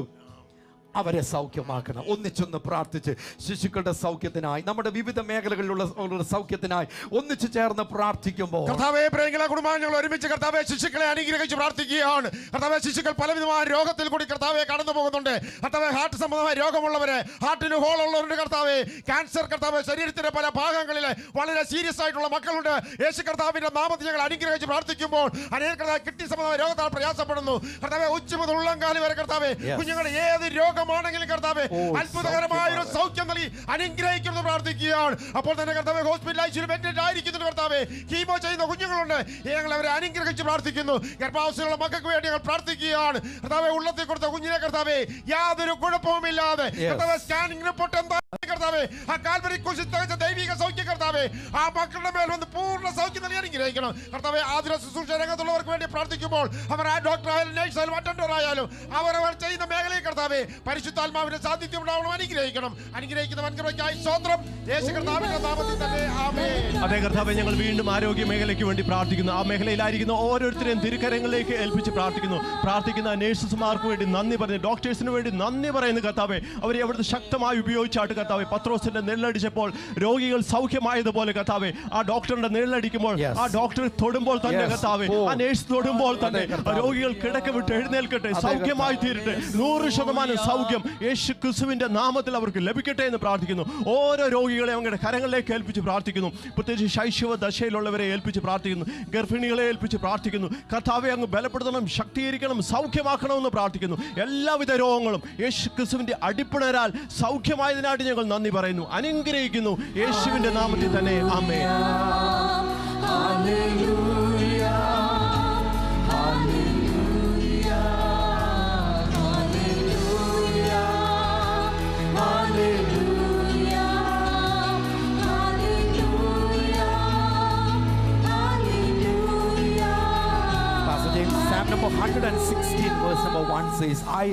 അവരെ സൗഖ്യമാക്കണം. ഒന്നിച്ചൊന്ന് പ്രാർത്ഥിച്ച് ശിശുക്കളുടെ സൗഖ്യത്തിനായി, നമ്മുടെ വിവിധ മേഖലകളിലുള്ള സൗഖ്യത്തിനായി ഒന്നിച്ചു ചേർന്ന് പ്രാർത്ഥിക്കുമ്പോൾ കർത്താവേ, പ്രിയങ്ങളെ കുടുംബാംഗങ്ങൾ ഒരുമിച്ച് കർത്താവെ ശിശുക്കളെ അനുഗ്രഹിച്ച് പ്രാർത്ഥിക്കുകയാണ്. കർത്താവെ, ശിശുക്കൾ പലവിധമായ രോഗത്തിൽ കൂടി കർത്താവെ കടന്നു പോകുന്നുണ്ട്. കർത്താവെ, ഹാർട്ട് സംബന്ധമായ രോഗമുള്ളവരെ, ഹാർട്ടിന് ഹോൾ ഉള്ളവരുണ്ട് കർത്താവെ, ക്യാൻസർ കർത്താവെ, ശരീരത്തിന്റെ പല ഭാഗങ്ങളിൽ വളരെ സീരിയസ് ആയിട്ടുള്ള മക്കളുണ്ട്. യേശു കർത്താവിന്റെ നാമത്തിൽ ഞങ്ങൾ അനുഗ്രഹിച്ച് പ്രാർത്ഥിക്കുമ്പോൾ അനേക കിഡ്നി സംബന്ധമായ രോഗത്താൽ പ്രയാസപ്പെടുന്നു. കർത്താവെ, ഉച്ച മുതൽ ഉള്ളംകാലി വരെ കർത്താവെ, കുഞ്ഞുങ്ങളുടെ ഏത് രോഗമാണെങ്കിലും കർത്താവെ അത്ഭുതകരമായ ഒരു സൗഖ്യം നൽകി അനുഗ്രഹിക്കുന്നത് പ്രാർത്ഥിക്കുകയാണ്. അപ്പോൾ തന്നെ കർത്താവെ, ഹോസ്പിറ്റൽ അഡ്മിറ്റ് ആയിരിക്കുന്നു കർത്താവെ, കീമോ ചെയ്യുന്ന കുഞ്ഞുങ്ങളുണ്ട്, ഞങ്ങൾ അവരെ അനുഗ്രഹിച്ച് പ്രാർത്ഥിക്കുന്നു. ഗർഭാവസ്ഥയിലുള്ള മക്കൾക്ക് വേണ്ടി ഞങ്ങൾ പ്രാർത്ഥിക്കുകയാണ്. കർത്താവെ, ഉള്ളത്തിൽ കൊടുത്ത കുഞ്ഞിനെ കർത്താവെ യാതൊരു കുഴപ്പവുമില്ലാതെ കർത്താവെ, സ്കാനിംഗ് റിപ്പോർട്ട് എന്താ കർത്താവെ, ആ കാൽവരി കുരിശിൽ തകച്ച ദൈവിക സൗഖ്യം കർത്താവെ, ആ മക്കളുടെ മേൽ വന്ന് പൂർണ്ണ സൗഖ്യം നൽകി അനുഗ്രഹിക്കണം. കർത്താവെ, ആതുര ശുശ്രൂഷ രംഗത്തുള്ളവർക്ക് വേണ്ടി പ്രാർത്ഥിക്കുമ്പോൾ അവർ ആ ഡോക്ടർ ആയാലും നഴ്സ് ആയാലും അറ്റൻഡർ ആയാലും അവരവർ ചെയ്യുന്ന മേഖലയിൽ കർത്താവെ പരിശുദ്ധാത്മാവിന്റെ സാന്നിധ്യം ഉണ്ടാവണം. അനുഗ്രഹിക്കണം. അനുഗ്രഹിക്കുന്ന വൻകൃപയ്ക്കായി സ്തോത്രം. യേശു കർത്താവിന്റെ നാമത്തിൽ തന്നെ ആമേൻ. അതേ കർത്താവെ, ഞങ്ങൾ വീണ്ടും ആരോഗ്യ മേഖലയ്ക്ക് വേണ്ടി പ്രാർത്ഥിക്കുന്നു. ആ മേഖലയിലായിരിക്കുന്ന ഓരോരുത്തരെയും തിരുക്കരങ്ങളിലേക്ക് ഏൽപ്പിച്ച് പ്രാർത്ഥിക്കുന്ന നേഴ്സസ്മാർക്ക് വേണ്ടി നന്ദി പറയുന്നു, ഡോക്ടേഴ്സിന് വേണ്ടി നന്ദി പറയുന്നു കർത്താവെ. അവരെ അവിടുന്ന് ശക്തമായി ഉപയോഗിച്ചാട്ട് കർത്താവെ, പത്രോസിന്റെ നിഴലടിച്ചപ്പോൾ രോഗികൾ സൗഖ്യമായതുപോലെ കർത്താവെ, ആ ഡോക്ടറിന്റെ നിഴലടിക്കുമ്പോൾ, ആ ഡോക്ടർ തൊടുമ്പോൾ തന്നെ കർത്താവെ, ആ നേഴ്സ് തൊടുമ്പോൾ തന്നെ രോഗികൾ കിടക്ക വിട്ട് എഴുന്നേൽക്കട്ടെ, സൗഖ്യമായി തീരട്ടെ. 100% സൗഖ്യം യേശു ക്രിസ്തുവിന്റെ നാമത്തിൽ അവർക്ക് ലഭിക്കട്ടെ എന്ന് പ്രാർത്ഥിക്കുന്നു. ഓരോ രോഗികളെ അവരുടെ കരങ്ങളിലേക്ക് ഏൽപ്പിച്ച് പ്രാർത്ഥിക്കുന്നു. പ്രത്യേകിച്ച് ശൈശവ ദശയിലുള്ളവരെ ഏൽപ്പിച്ച് പ്രാർത്ഥിക്കുന്നു, ഗർഭിണികളെ ഏൽപ്പിച്ച് പ്രാർത്ഥിക്കുന്നു. കർത്താവെ, അങ്ങ് ബലപ്പെടുത്തണം, ശക്തീകരിക്കണം, സൗഖ്യമാക്കണമെന്ന് പ്രാർത്ഥിക്കുന്നു. എല്ലാവിധ രോഗങ്ങളും യേശു ക്രിസ്തുവിന്റെ അടിപ്പിണരാൽ സൗഖ്യമായതിനായിട്ട് ഞങ്ങൾ നന്ദി പറയുന്നു, അനുഗ്രഹിക്കുന്നു. യേശുവിന്റെ നാമത്തിൽ തന്നെ ആമേൻ. Psalm number 116 verse number 1 says, I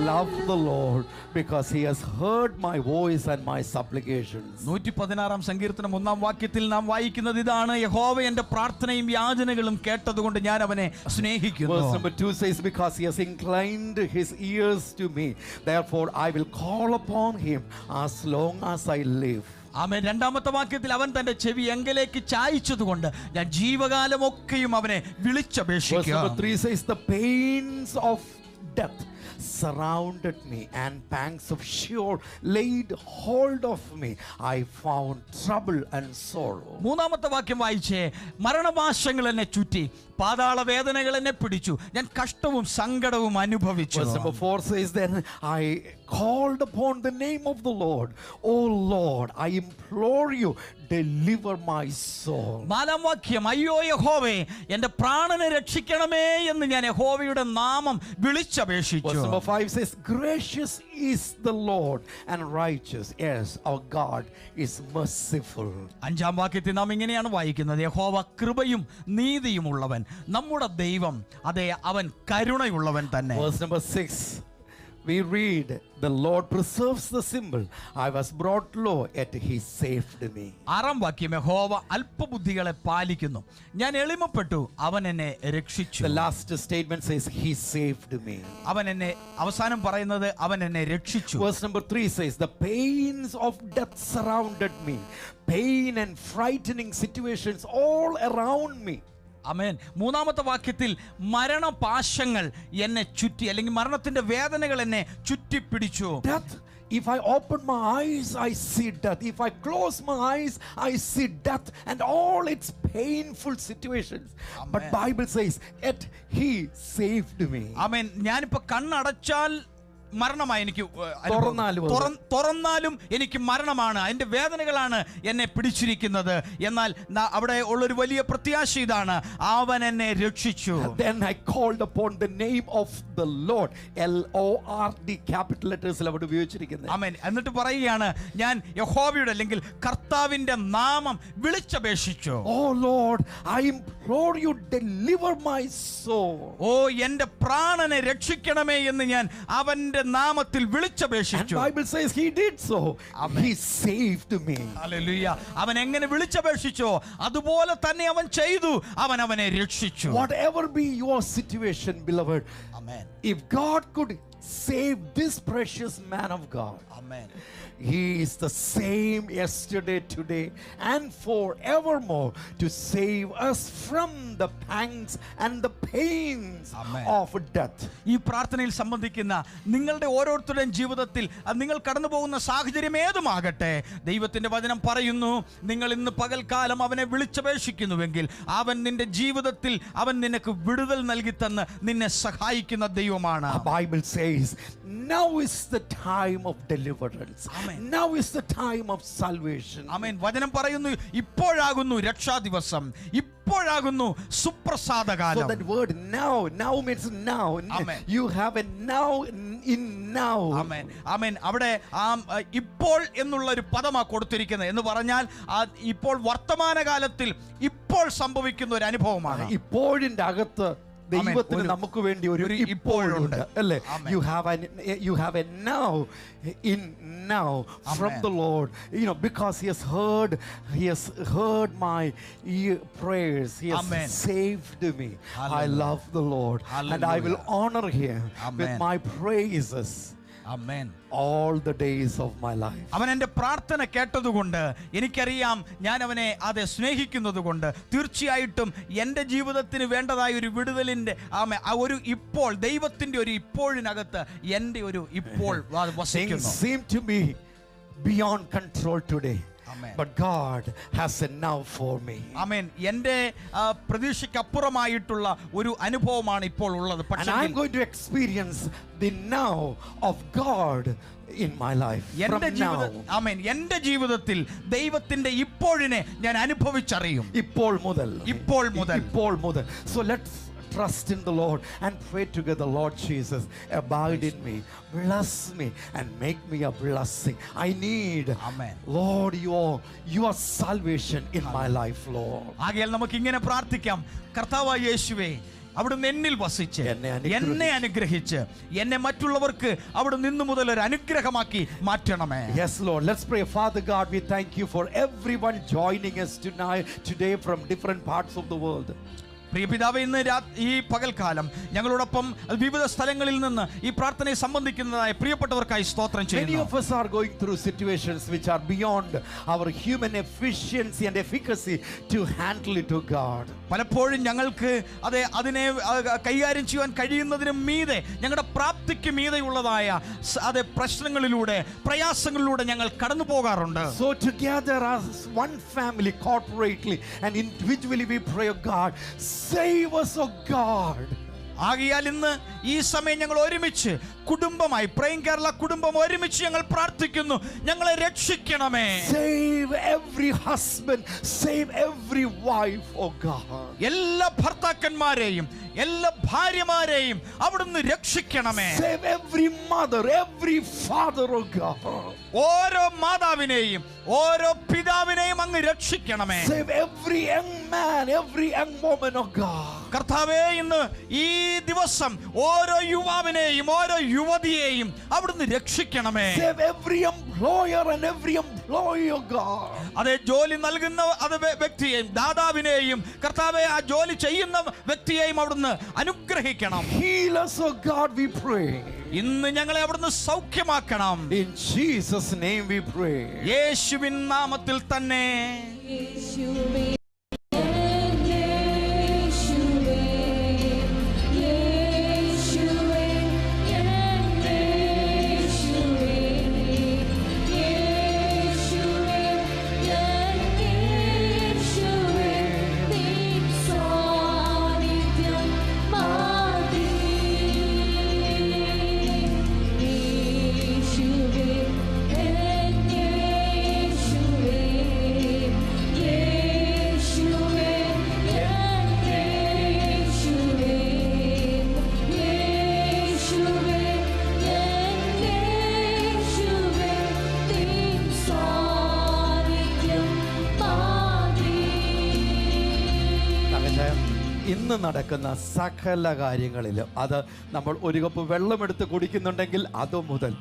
love the Lord because he has heard my voice and my supplications. 116 സങ്കീർത്തനം 1-ാം വാക്യത്തിൽ നാം വായിക്കുന്നത് ഇതാണ്: യഹോവ എൻ്റെ പ്രാർത്ഥനയും യാചനകളും കേട്ടതുകൊണ്ട് ഞാൻ അവനെ സ്നേഹിക്കുന്നു. Verse number 2 says, because he has inclined his ears to me, therefore I will call upon him as long as I live. ആമേൻ. 2-ാമത്തെ വാക്യത്തിൽ അവൻ തന്റെ ചെവി എങ്കലേക്ക് ചായിച്ചതുകൊണ്ട് ഞാൻ ജീവകാലമൊക്കെയും അവനെ വിളിച്ചപേക്ഷിക്കും. Verse number 3 says, the pains of death surrounded me and pangs of Sheol laid hold of me. I found trouble and sorrow. 3-ാമത്തെ വാക്യം വായിച്ചേ: മരണപാശങ്ങൾ എന്നെ ചുറ്റി, പാതാള വേദനകൾ എന്നെ പിടിച്ചു, ഞാൻ കഷ്ടവും സങ്കടവും അനുഭവിച്ചു. Verse number 4 says, then I called upon the name of the Lord. Oh Lord, I implore you, deliver my soul. 4-ാം വാക്യം: അയ്യോ യഹോവേ, എൻ്റെ പ്രാണനെ രക്ഷിക്കണമേ എന്ന് ഞാൻ യഹോവയുടെ നാമം വിളിച്ചപേക്ഷിച്ചു. Verse number 5 says, gracious is the Lord and righteous. Yes, our God is merciful. 5-ാം വാക്യത്തിൽ നാം ഇങ്ങനെയാണ് വായിക്കുന്നത്: യഹോവ കൃപയും നീതിയും ഉള്ളവൻ, നമ്മുടെ ദൈവം, അതെ, അവൻ കരുണയുള്ളവൻ തന്നെ. Verse number 6, we read, the Lord preserves the simple. I was brought low, yet he saved me. 6-ാം വാക്യം: യഹോവ അല്പബുദ്ധികളെ പാലിക്കുന്നു, ഞാൻ എളിമപ്പെട്ടു, അവൻ എന്നെ രക്ഷിച്ചു. The last statement says, he saved me. അവൻ എന്നെ, അവസാനം പറയുന്നത് അവൻ എന്നെ രക്ഷിച്ചു. Verse number 3 says, the pains of death surrounded me. Pain and frightening situations all around me. ആമേൻ. 3-ാമത്തെ വാക്യത്തിൽ മരണപാശങ്ങൾ എന്നെ ചുറ്റി, അല്ലെങ്കിൽ മരണത്തിന്റെ വേദനകൾ എന്നെ ചുറ്റിപ്പിടിച്ചു. Death, if I open my eyes, I see death. If I close my eyes, I see death and all its painful situations. But Bible says, yet he saved me. ആമേൻ. ഞാനിപ്പോ കണ്ണടച്ചാൽ മരണമായി എനിക്ക്, തുറന്നാലും എനിക്ക് മരണമാണ്, അതിന്റെ വേദനകളാണ് എന്നെ പിടിച്ചിരിക്കുന്നത്. എന്നാൽ അവിടെ ഉള്ളൊരു വലിയ പ്രത്യാശ ഇതാണ്: അവൻ എന്നെ രക്ഷിച്ചു. Then I called upon the name of the Lord. LORD capital letters അവിടെ ഉപയോഗിച്ചിരിക്കുന്നത്. ആമേൻ. എന്നിട്ട് പറയുകയാണ്, ഞാൻ യഹോവയുടെ അല്ലെങ്കിൽ കർത്താവിന്റെ നാമം വിളിച്ചപേക്ഷിച്ചു. Oh Lord, I implore you, deliver my soul. ഓ, എന്റെ പ്രാണനെ രക്ഷിക്കണമേ എന്ന് ഞാൻ അവന്റെ അവന്റെ നാമത്തിൽ And വിളിച്ചപേക്ഷിച്ചു. Bible says he did so. Amen. He saved me. Hallelujah. അവൻ എങ്ങനെ വിളിച്ചപേക്ഷിച്ചോ അതുപോലെ തന്നെ അവൻ ചെയ്തു. അവനെ രക്ഷിച്ചു. Whatever be your situation, beloved, amen. if God could save this precious man of God, amen. he is the same yesterday, today, and forevermore to save us from the pangs and the pains Amen. of death. ഈ പ്രാർത്ഥനയിൽ സംബന്ധിക്കുന്ന നിങ്ങളുടെ ഓരോരുത്തരുടെയും ജീവിതത്തിൽ നിങ്ങൾ കടന്നു പോകുന്ന സാഹചര്യം ഏതുമാകട്ടെ, ദൈവത്തിന്റെ വചനം പറയുന്നു, നിങ്ങൾ ഇന്ന് പകൽക്കാലം അവനെ വിളിച്ചപേക്ഷിക്കുന്നുവെങ്കിൽ അവൻ നിന്റെ ജീവിതത്തിൽ അവൻ നിനക്ക് വിടുതൽ നൽകി തന്ന് നിന്നെ സഹായിക്കുന്ന ദൈവമാണ്. The Bible says, now is the time of deliverance. Amen. Now is the time of salvation. ആമേൻ. വചനം പറയുന്നു, ഇപ്പോഴാകുന്നു രക്ഷാദിവസം, ഇപ്പോഴാകുന്നു സുപ്രസാദകാലം. So that word now means now. Amen. You have a now in now. ആമേൻ. ആമേൻ. അവിടെ ഇപ്പോൾ എന്നുള്ള ഒരു പദമാ കൊടുത്തിരിക്കുന്നത്. എന്ന് പറഞ്ഞാൽ ഇപ്പോൾ വർത്തമാനകാലത്തിൽ ഇപ്പോൾ സംഭവിക്കുന്ന ഒരു അനുഭവമാണ്. ഇപ്പോഴിന്റെ അകത്ത് ദൈവത്തിന് നമുക്ക് വേണ്ടി ഒരു ഇപ്പോഴുണ്ട് അല്ലേ? You have a now in now from the Lord, because he has heard my prayers. He has saved me. I love the Lord. And I will honor him with my praises. Amen. All the days of my life. അവൻ എൻ്റെ പ്രാർത്ഥന കേട്ടതുകൊണ്ട് എനിക്കറിയാം, ഞാൻ അവനെ സ്നേഹിക്കുന്നത് കൊണ്ട് തീർച്ചയായിട്ടും എൻ്റെ ജീവിതത്തിന് വേണ്ടതായ ഒരു വിടുതലിൻ്റെ ഒരു ഇപ്പോൾ, ദൈവത്തിൻ്റെ ഒരു ഇപ്പോഴിനകത്ത് എൻ്റെ ഒരു ഇപ്പോൾ വസിക്കുന്നു. Things seem to be beyond control today. Amen. But God has a now for me. ആമേൻ. എൻ്റെ പ്രതീക്ഷയ്ക്കപ്പുറമായിട്ടുള്ള ഒരു അനുഭവമാണ് ഇപ്പോൾ ഉള്ളത്. And I'm going to experience the now of God in my life. ആമേൻ. എൻ്റെ ജീവിതത്തിൽ ദൈവത്തിന്റെ ഇപ്പോഴിനെ ഞാൻ അനുഭവിച്ചറിയും. ഇപ്പോൾ മുതൽ. So let's trust in the Lord and pray together. Lord Jesus, abide in me, bless me and make me a blessing. I need, Amen. Lord, your salvation in my life, Lord. ആകയാൽ നമുക്ക് ഇങ്ങനെ പ്രാർത്ഥിക്കാം. കർത്താവായ യേശുവേ, അവിടുന്ന് എന്നിൽ വസിച്ച് എന്നെ അനുഗ്രഹിച്ച് എന്നെ മറ്റുള്ളവർക്ക് അവിടുന്ന് ഇന്നു മുതൽ ഒരു അനുഗ്രഹമാക്കി മാറ്റണമേ. Yes, Lord. Let's pray. Father God, we thank you for everyone joining us today from different parts of the world. പ്രിയ പിതാവേ, ഇന്ന് ഈ പകൽക്കാലം ഞങ്ങളോടൊപ്പം വിവിധ സ്ഥലങ്ങളിൽ നിന്ന് ഈ പ്രാർത്ഥനയെ സംബന്ധിക്കുന്നതായ പ്രിയപ്പെട്ടവർക്കായി സ്തോത്രം ചെയ്യുന്നു. Many of us are going through situations which are beyond our human efficiency and efficacy to handle it to God. പലപ്പോഴും ഞങ്ങൾക്ക് അതിനെ കൈകാര്യം ചെയ്യാൻ കഴിയുന്നതിനും മീതെ, ഞങ്ങളുടെ പ്രാപ്തിക്ക് മീതെയുള്ളതായ പ്രശ്നങ്ങളിലൂടെ, പ്രയാസങ്ങളിലൂടെ ഞങ്ങൾ കടന്നു പോകാറുണ്ട്. So together as one family, corporately and individually, we pray, oh God, save us, oh God. ആകയാൽ ഇന്ന് ഈ സമയം ഞങ്ങൾ ഒരുമിച്ച് കുടുംബമായി, പ്രേം കേരള കുടുംബം ഒരുമിച്ച് ഞങ്ങൾ പ്രാർത്ഥിക്കുന്നു, ഞങ്ങളെ രക്ഷിക്കണമേ. Save every husband, save every wife, oh God. എല്ലാ ഭർത്താക്കന്മാരെയും എല്ലാ ഭാര്യമാരെയും അവിടുന്ന് രക്ഷിക്കണമേ. Save every mother, every father, oh God. ഓരോ മാതാവിനെയും ഓരോ പിതാവിനെയും അങ്ങ് രക്ഷിക്കണമേ. Save every young man, every young woman, oh God. കർത്താവേ, ഇന്ന് ഈ ദിവസം ഓരോ യുവാവിനെയും ഓരോ യുവതിയെയും അവിടുന്ന് രക്ഷിക്കണമേ. Save every employer and every employee, oh God. അതെ, ജോലി നൽകുന്ന വ്യക്തിയെയും ദാതാവിനെയും കർത്താവേ, ആ ജോലി ചെയ്യുന്ന വ്യക്തിയെയും അവിടുന്ന് അനുഗ്രഹിക്കണം. Heal us, oh God, we pray. ഇന്ന് ഞങ്ങളെ അവിടുന്ന് സൗഖ്യമാക്കണം. In Jesus' name we pray. യേശുവിൻ നാമത്തിൽ തന്നെ. യേശുവേ ഇന്ന് നടക്കുന്ന സകല കാര്യങ്ങളിലും, അത് നമ്മൾ ഒരു കപ്പ് വെള്ളമെടുത്ത് കുടിക്കുന്നുണ്ടെങ്കിൽ അതുമുതൽ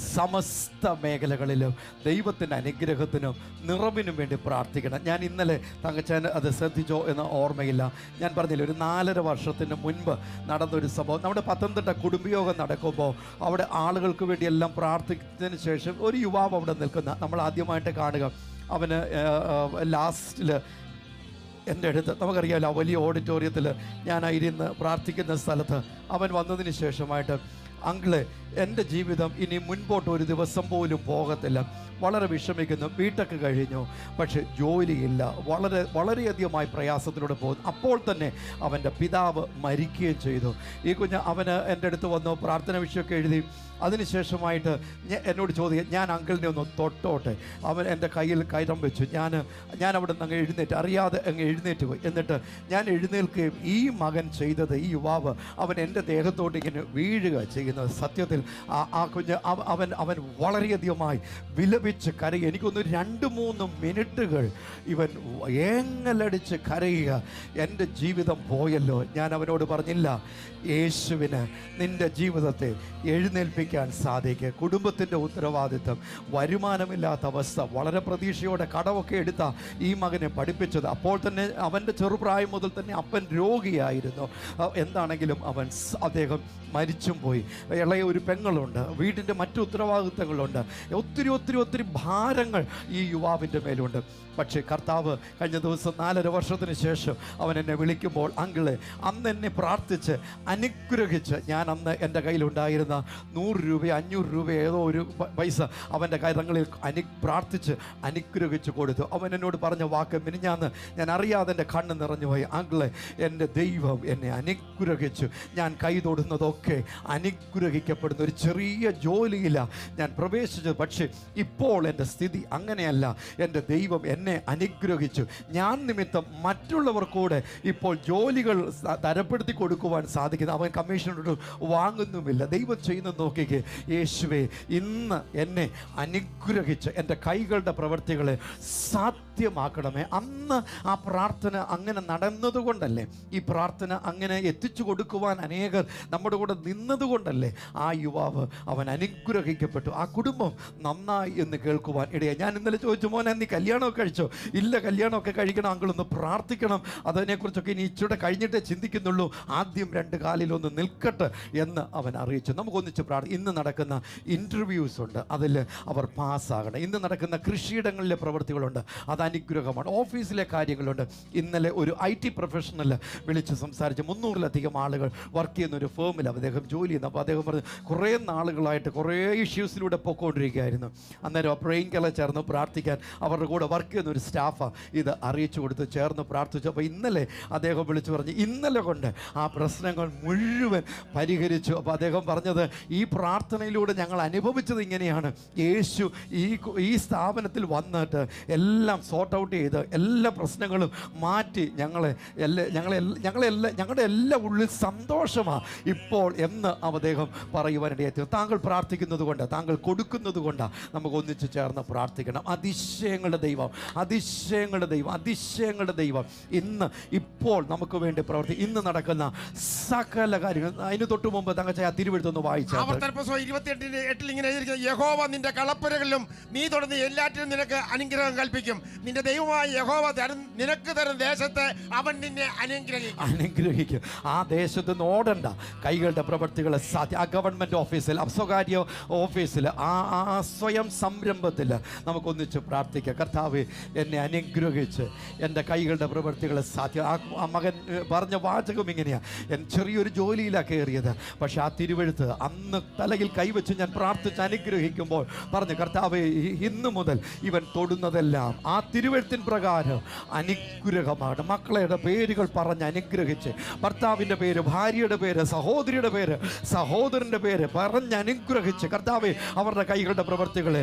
സമസ്ത മേഖലകളിലും ദൈവത്തിൻ്റെ അനുഗ്രഹത്തിനും നിറവിനും വേണ്ടി പ്രാർത്ഥിക്കണം. ഞാൻ ഇന്നലെ തങ്കച്ചാൻ അത് ശ്രദ്ധിച്ചോ എന്ന് ഓർമ്മയില്ല, ഞാൻ പറഞ്ഞില്ല, ഒരു 4.5 വർഷത്തിന് മുൻപ് നടന്നൊരു സംഭവം. നമ്മുടെ പത്തനംതിട്ട കുടുംബയോഗം നടക്കുമ്പോൾ അവിടെ ആളുകൾക്ക് വേണ്ടി എല്ലാം പ്രാർത്ഥിച്ചതിന് ശേഷം ഒരു യുവാവ് അവിടെ നിൽക്കുന്ന നമ്മൾ ആദ്യമായിട്ട് കാണുക. അവന് ലാസ്റ്റിൽ എൻ്റെ അടുത്ത്, നമുക്കറിയാമല്ലോ വലിയ ഓഡിറ്റോറിയത്തിൽ ഞാനായിരുന്ന് പ്രാർത്ഥിക്കുന്ന സ്ഥലത്ത് അവൻ വന്നതിന് ശേഷമായിട്ട്, അങ്കിളെ എൻ്റെ ജീവിതം ഇനി മുൻപോട്ട് ഒരു ദിവസം പോലും പോകത്തില്ല, വളരെ വിഷമിക്കുന്നു, ബിടെക് കഴിഞ്ഞു, പക്ഷെ ജോലിയില്ല, വളരെയധികമായി പ്രയാസത്തിലൂടെ പോകുന്നു. അപ്പോൾ തന്നെ അവൻ്റെ പിതാവ് മരിക്കുകയും ചെയ്തു. ഈ കുഞ്ഞ് അവന് എൻ്റെ അടുത്ത് വന്നു, പ്രാർത്ഥന വിഷയമൊക്കെ എഴുതി. അതിനുശേഷമായിട്ട് എന്നോട് ചോദിക്കുക, ഞാൻ അങ്കിളിനെ ഒന്ന് തൊട്ടോട്ടെ. അവൻ എൻ്റെ കയ്യിൽ കൈരം വെച്ചു. ഞാൻ അവിടെ നിന്ന് അങ്ങ് എഴുന്നേറ്റ്, അറിയാതെ അങ്ങ് എഴുന്നേറ്റ് പോയി. എന്നിട്ട് ഞാൻ എഴുന്നേൽക്കുകയും ഈ മകൻ ചെയ്തത്, ഈ യുവാവ് അവൻ എൻ്റെ ദേഹത്തോട്ട് ഇങ്ങനെ വീഴുക ചെയ്യുന്നത്. സത്യത്തിൽ ആ കുഞ്ഞ് അവൻ വളരെയധികമായി വിലപിച്ച് കരയുക. എനിക്കൊന്ന് 2-3 മിനിറ്റുകൾ ഇവൻ ഏങ്ങലടിച്ച് കരയുക. എൻ്റെ ജീവിതം പോയല്ലോ. ഞാൻ അവനോട് പറഞ്ഞില്ല, യേശുവിന് നിൻ്റെ ജീവിതത്തെ എഴുന്നേൽപ്പിക്കാൻ സാധിക്കും. കുടുംബത്തിൻ്റെ ഉത്തരവാദിത്വം, വരുമാനമില്ലാത്ത അവസ്ഥ, വളരെ പ്രതീക്ഷയോടെ കടമൊക്കെ എടുത്ത ഈ മകനെ പഠിപ്പിച്ചത്. അപ്പോൾ തന്നെ അവൻ്റെ ചെറുപ്രായം മുതൽ തന്നെ അപ്പൻ രോഗിയായിരുന്നു. എന്താണെങ്കിലും അദ്ദേഹം മരിച്ചും പോയി. ഇളയ ഒരു പെങ്ങളുണ്ട്, വീടിൻ്റെ മറ്റു ഉത്തരവാദിത്തങ്ങളുണ്ട്, ഒത്തിരി ഭാരങ്ങൾ ഈ യുവാവിൻ്റെ മേലുണ്ട്. പക്ഷേ കർത്താവ് കഴിഞ്ഞ ദിവസം 4.5 വർഷത്തിന് ശേഷം അവൻ എന്നെ വിളിക്കുമ്പോൾ, അങ്കിളെ അന്ന് എന്നെ പ്രാർത്ഥിച്ച് അനുഗ്രഹിച്ച്, ഞാൻ അന്ന് എൻ്റെ കയ്യിലുണ്ടായിരുന്ന 100 രൂപ 500 രൂപ ഏതോ ഒരു പൈസ അവൻ്റെ കരങ്ങളിൽ പ്രാർത്ഥിച്ച് അനുഗ്രഹിച്ച് കൊടുത്തു. അവൻ എന്നോട് പറഞ്ഞ വാക്ക് മിനിഞ്ഞാന്ന് ഞാൻ അറിയാതെ എൻ്റെ കണ്ണ് നിറഞ്ഞുപോയി. അങ്കിളെ എൻ്റെ ദൈവം എന്നെ അനുഗ്രഹിച്ചു, ഞാൻ കൈ തൊടുന്നതൊക്കെ അനുഗ്രഹിക്കപ്പെടുന്ന ഒരു ചെറിയ ജോലിയിലാണ് ഞാൻ പ്രവേശിച്ചത്. പക്ഷേ ഇപ്പോൾ എൻ്റെ സ്ഥിതി അങ്ങനെയല്ല. എൻ്റെ ദൈവം എന്നെ അനുഗ്രഹിച്ചു. ഞാൻ നിമിത്തം മറ്റുള്ളവർക്കൂടെ ഇപ്പോൾ ജോലികൾ തരപ്പെടുത്തി കൊടുക്കുവാൻ സാധിക്കുന്നു. അവൻ കമ്മീഷനോട് വാങ്ങുന്നുമില്ല. ദൈവം ചെയ്യുന്നത് നോക്കിക്കേ. യേശുവേ, ഇന്ന് എന്നെ അനുഗ്രഹിച്ച് എൻ്റെ കൈകളുടെ പ്രവൃത്തികളെ സാധ്യമാക്കണമേ. അന്ന് ആ പ്രാർത്ഥന അങ്ങനെ നടന്നതുകൊണ്ടല്ലേ, ഈ പ്രാർത്ഥന അങ്ങനെ എത്തിച്ചു കൊടുക്കുവാൻ അനേകർ നമ്മുടെ കൂടെ നിന്നതുകൊണ്ടല്ലേ ആ യുവാവ് അവൻ അനുഗ്രഹിക്കപ്പെട്ടു. ആ കുടുംബം നന്നായി എന്ന് കേൾക്കുവാൻ ഇടയായി. ഞാൻ ഇന്നലെ ചോദിച്ചു, മോനെ നീ കല്യാണമൊക്കെ കഴിച്ചോ? ഇല്ല, കല്യാണമൊക്കെ കഴിക്കണം അങ്കിളൊന്ന് പ്രാർത്ഥിക്കണം, അതിനെക്കുറിച്ചൊക്കെ ഇനി ഇച്ചിരി കഴിഞ്ഞിട്ടേ ചിന്തിക്കുന്നുള്ളൂ, ആദ്യം 2 കാലിലൊന്ന് നിൽക്കട്ടെ എന്ന് അവൻ അറിയിച്ചു. നമുക്കൊന്നിച്ച് ഇന്ന് നടക്കുന്ന ഇൻ്റർവ്യൂസ് ഉണ്ട്, അതിൽ അവർ പാസ്സാകണം. ഇന്ന് നടക്കുന്ന കൃഷിയിടങ്ങളിലെ പ്രവൃത്തികളുണ്ട്, അത് അനുഗ്രഹമാണ്. ഓഫീസിലെ കാര്യങ്ങളുണ്ട്. ഇന്നലെ ഒരു IT പ്രൊഫഷണൽ വിളിച്ച് സംസാരിച്ച് 300-ലധികം ആളുകൾ വർക്ക് ചെയ്യുന്ന ഒരു ഫേമിൽ അദ്ദേഹം ജോലി ചെയ്യുന്നു. അപ്പോൾ അദ്ദേഹം പറഞ്ഞു, കുറേ നാളുകളായിട്ട് കുറേ ഇഷ്യൂസിലൂടെ പോയിക്കൊണ്ടിരിക്കുകയായിരുന്നു. അന്നേരം പ്രേയിങ്കല ചേർന്ന് പ്രാർത്ഥിക്കാൻ അവരുടെ കൂടെ വർക്ക് ചെയ്യുന്ന ഒരു സ്റ്റാഫാണ് ഇത് അറിയിച്ചു കൊടുത്ത് ചേർന്ന് പ്രാർത്ഥിച്ചു. അപ്പോൾ ഇന്നലെ അദ്ദേഹം വിളിച്ചു പറഞ്ഞ്, ഇന്നലെ കൊണ്ട് ആ പ്രശ്നങ്ങൾ മുഴുവൻ പരിഹരിച്ചു. അപ്പോൾ അദ്ദേഹം പറഞ്ഞത്, ഈ പ്രാർത്ഥനയിലൂടെ ഞങ്ങൾ അനുഭവിച്ചത് ഇങ്ങനെയാണ്, യേശു ഈ സ്ഥാപനത്തിൽ വന്നിട്ട് എല്ലാം സോർട്ട് ഔട്ട് ചെയ്ത് എല്ലാ പ്രശ്നങ്ങളും മാറ്റി ഞങ്ങളുടെ എല്ലാ ഉള്ളിൽ സന്തോഷമാണ് ഇപ്പോൾ എന്ന് അദ്ദേഹം പറയുവാനിടയെത്തി. താങ്കൾ പ്രാർത്ഥിക്കുന്നത് കൊണ്ട്, താങ്കൾ കൊടുക്കുന്നത് കൊണ്ടാണ്. നമുക്ക് ഒന്നിച്ച് ചേർന്ന് പ്രാർത്ഥിക്കണം. അതിശയങ്ങളുടെ ദൈവം ഇപ്പോൾ നമുക്ക് വേണ്ടി ഇന്ന് നടക്കുന്ന സകല കാര്യങ്ങൾ. അതിന് തൊട്ട് മുമ്പ് തങ്കച്ചായ തിരുവെഴുത്തൊന്ന് വായിച്ചാൽ, 28 ഇങ്ങനെ എഴുതിയിരിക്കുന്നത്, യഹോവ നിന്റെ കളപ്പുരകളിലും നീ തുടർന്ന് എല്ലാറ്റിലും നിനക്ക് അനുഗ്രഹം കൽപ്പിക്കും. നിന്റെ ദൈവമായ യഹോവ നിനക്ക് തരുന്ന ദേശത്തെ അവൻ നിന്നെ അനുഗ്രഹിക്കും. ആ ദേശത്ത് നിന്ന് ഓടണ്ട. കൈകളുടെ പ്രവൃത്തികൾ ആ ഗവൺമെൻറ് ഓഫീസിൽ, സ്വകാര്യ ഓഫീസിൽ, ആ സ്വയം സംരംഭത്തിൽ നമുക്കൊന്നിച്ച് പ്രാർത്ഥിക്കാം. കർത്താവേ, എന്നെ അനുഗ്രഹിച്ച് എൻ്റെ കൈകളുടെ പ്രവൃത്തികൾ സാധ്യം. ആ മകൻ പറഞ്ഞ വാചകം ഇങ്ങനെയാണ്, ചെറിയൊരു ജോലിയിലാണ് കയറിയത്, പക്ഷെ ആ തിരുവെഴുത്ത് അന്ന് തലയിൽ കൈവച്ച് ഞാൻ പ്രാർത്ഥിച്ച് അനുഗ്രഹിക്കുമ്പോൾ പറഞ്ഞു, കർത്താവേ, ഇന്ന് മുതൽ ഇവൻ തൊടുന്നതെല്ലാം ആ തിരുവെഴുത്തിൻ പ്രകാരം അനുഗ്രഹമാണ്. മക്കളുടെ പേരുകൾ പറഞ്ഞ് അനുഗ്രഹിച്ച്, ഭർത്താവിൻ്റെ പേര്, ഭാര്യയുടെ പേര്, സഹോദരിയുടെ പേര്, സഹോദരൻ്റെ പേര് പറഞ്ഞ് അനുഗ്രഹിച്ച്, കർത്താവേ, അവരുടെ കൈകളുടെ പ്രവൃത്തികളെ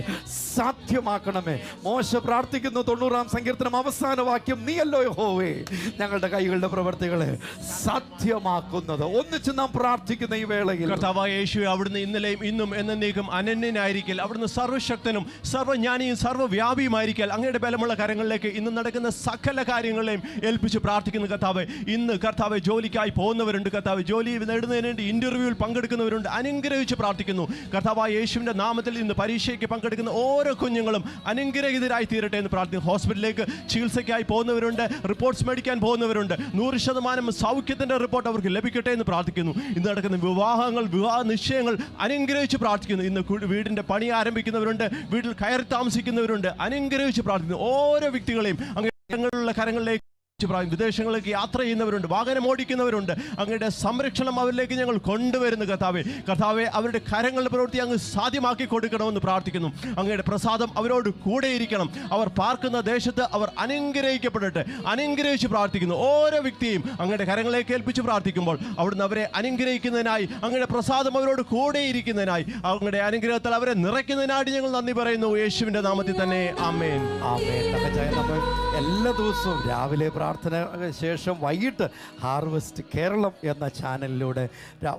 സാധ്യമാക്കണമേ. മോശ പ്രാർത്ഥിക്കുന്നു 90-ാം സങ്കീർത്തനം അവസാന വാക്യം, നീയല്ലോ യഹോവേ ഞങ്ങളുടെ കൈകളുടെ പ്രവർത്തികളെ സാധ്യമാക്കുന്നത്. ഒന്നിച്ച് നാം പ്രാർത്ഥിക്കുന്ന ഈ വേളയിൽ കർത്താവായ യേശുവേ, അവിടുന്ന് ഇന്നലെയും ഇന്നും എന്നേക്കും അനന്യനായിരിക്കൽ, അവിടുന്ന് സർവ്വശക്തനും സർവ്വജ്ഞാനിയും സർവ്വവ്യാപിയുമായിരിക്കൽ അങ്ങയുടെ ബലമുള്ള കരങ്ങളിലേക്ക് ഇന്ന് നടക്കുന്ന സകല കാര്യങ്ങളെയും ഏൽപ്പിച്ച് പ്രാർത്ഥിക്കുന്നു. കർത്താവെ, ഇന്ന് കർത്താവെ ജോലിക്കായി പോകുന്നവരുണ്ട്, കർത്താവ് ജോലി നേടുന്നതിന് വേണ്ടി ഇന്റർവ്യൂവിൽ പങ്കെടുക്കുന്നവരുണ്ട്, അനുഗ്രഹിച്ച് പ്രാർത്ഥിക്കുന്നു. കർത്താവായ യേശുവിന്റെ നാമത്തിൽ ഇന്ന് പരീക്ഷയ്ക്ക് പങ്കെടുക്കുന്ന ഓരോ കുഞ്ഞുങ്ങളും അനുഗ്രഹിതരായി തീരട്ടെ എന്ന് പ്രാർത്ഥിക്കുന്നു. ഹോസ്പിറ്റലിലേക്ക് ചികിത്സയ്ക്കായി പോകുന്നവരുണ്ട്, റിപ്പോർട്ട്സ് മേടിക്കാൻ പോകുന്നവരുണ്ട്, 100% സൗഖ്യത്തിന്റെ റിപ്പോർട്ട് അവർക്ക് ലഭിക്കട്ടെ എന്ന് പ്രാർത്ഥിക്കുന്നു. ഇന്ന് നടക്കുന്ന വിവാഹങ്ങൾ, വിവാഹ നിശ്ചയങ്ങൾ അനുഗ്രഹിച്ച് പ്രാർത്ഥിക്കുന്നു. ഇന്ന് വീടിന്റെ പണി ആരംഭിക്കുന്നവരുണ്ട്, വീട്ടിൽ കയറി താമസിക്കുന്നവരുണ്ട്, അനുഗ്രഹിച്ച് പ്രാർത്ഥിക്കുന്നു. ഓരോ വ്യക്തികളെയും അങ്ങനെയുള്ള കരങ്ങളിലേക്ക് വിദേശങ്ങളിലേക്ക് യാത്ര ചെയ്യുന്നവരുണ്ട്, വാഹനം ഓടിക്കുന്നവരുണ്ട്, അങ്ങയുടെ സംരക്ഷണം അവരിലേക്ക് ഞങ്ങൾ കൊണ്ടുവരുന്നു. കർത്താവെ, അവരുടെ കരങ്ങളുടെ പ്രവൃത്തി അങ്ങ് സാധ്യമാക്കി കൊടുക്കണമെന്ന് പ്രാർത്ഥിക്കുന്നു. അങ്ങയുടെ പ്രസാദം അവരോട് കൂടെ ഇരിക്കണം. അവർ പാർക്കുന്ന ദേശത്ത് അവർ അനുഗ്രഹിക്കപ്പെടട്ടെ. അനുഗ്രഹിച്ച് പ്രാർത്ഥിക്കുന്നു. ഓരോ വ്യക്തിയും അങ്ങയുടെ കരങ്ങളിലേക്ക് ഏൽപ്പിച്ച് പ്രാർത്ഥിക്കുമ്പോൾ അവിടുന്ന് അവരെ അനുഗ്രഹിക്കുന്നതിനായി, അങ്ങയുടെ പ്രസാദം അവരോട് കൂടെ ഇരിക്കുന്നതിനായി, അങ്ങയുടെ അനുഗ്രഹത്താൽ അവരെ നിറയ്ക്കുന്നതിനായിട്ട് ഞങ്ങൾ നന്ദി പറയുന്നു. യേശുവിന്റെ നാമത്തിൽ തന്നെ ആമേൻ. നമ്മൾ എല്ലാ ദിവസവും രാവിലെ പ്രാർത്ഥന ശേഷം വൈകിട്ട് ഹാർവസ്റ്റ് കേരളം എന്ന ചാനലിലൂടെ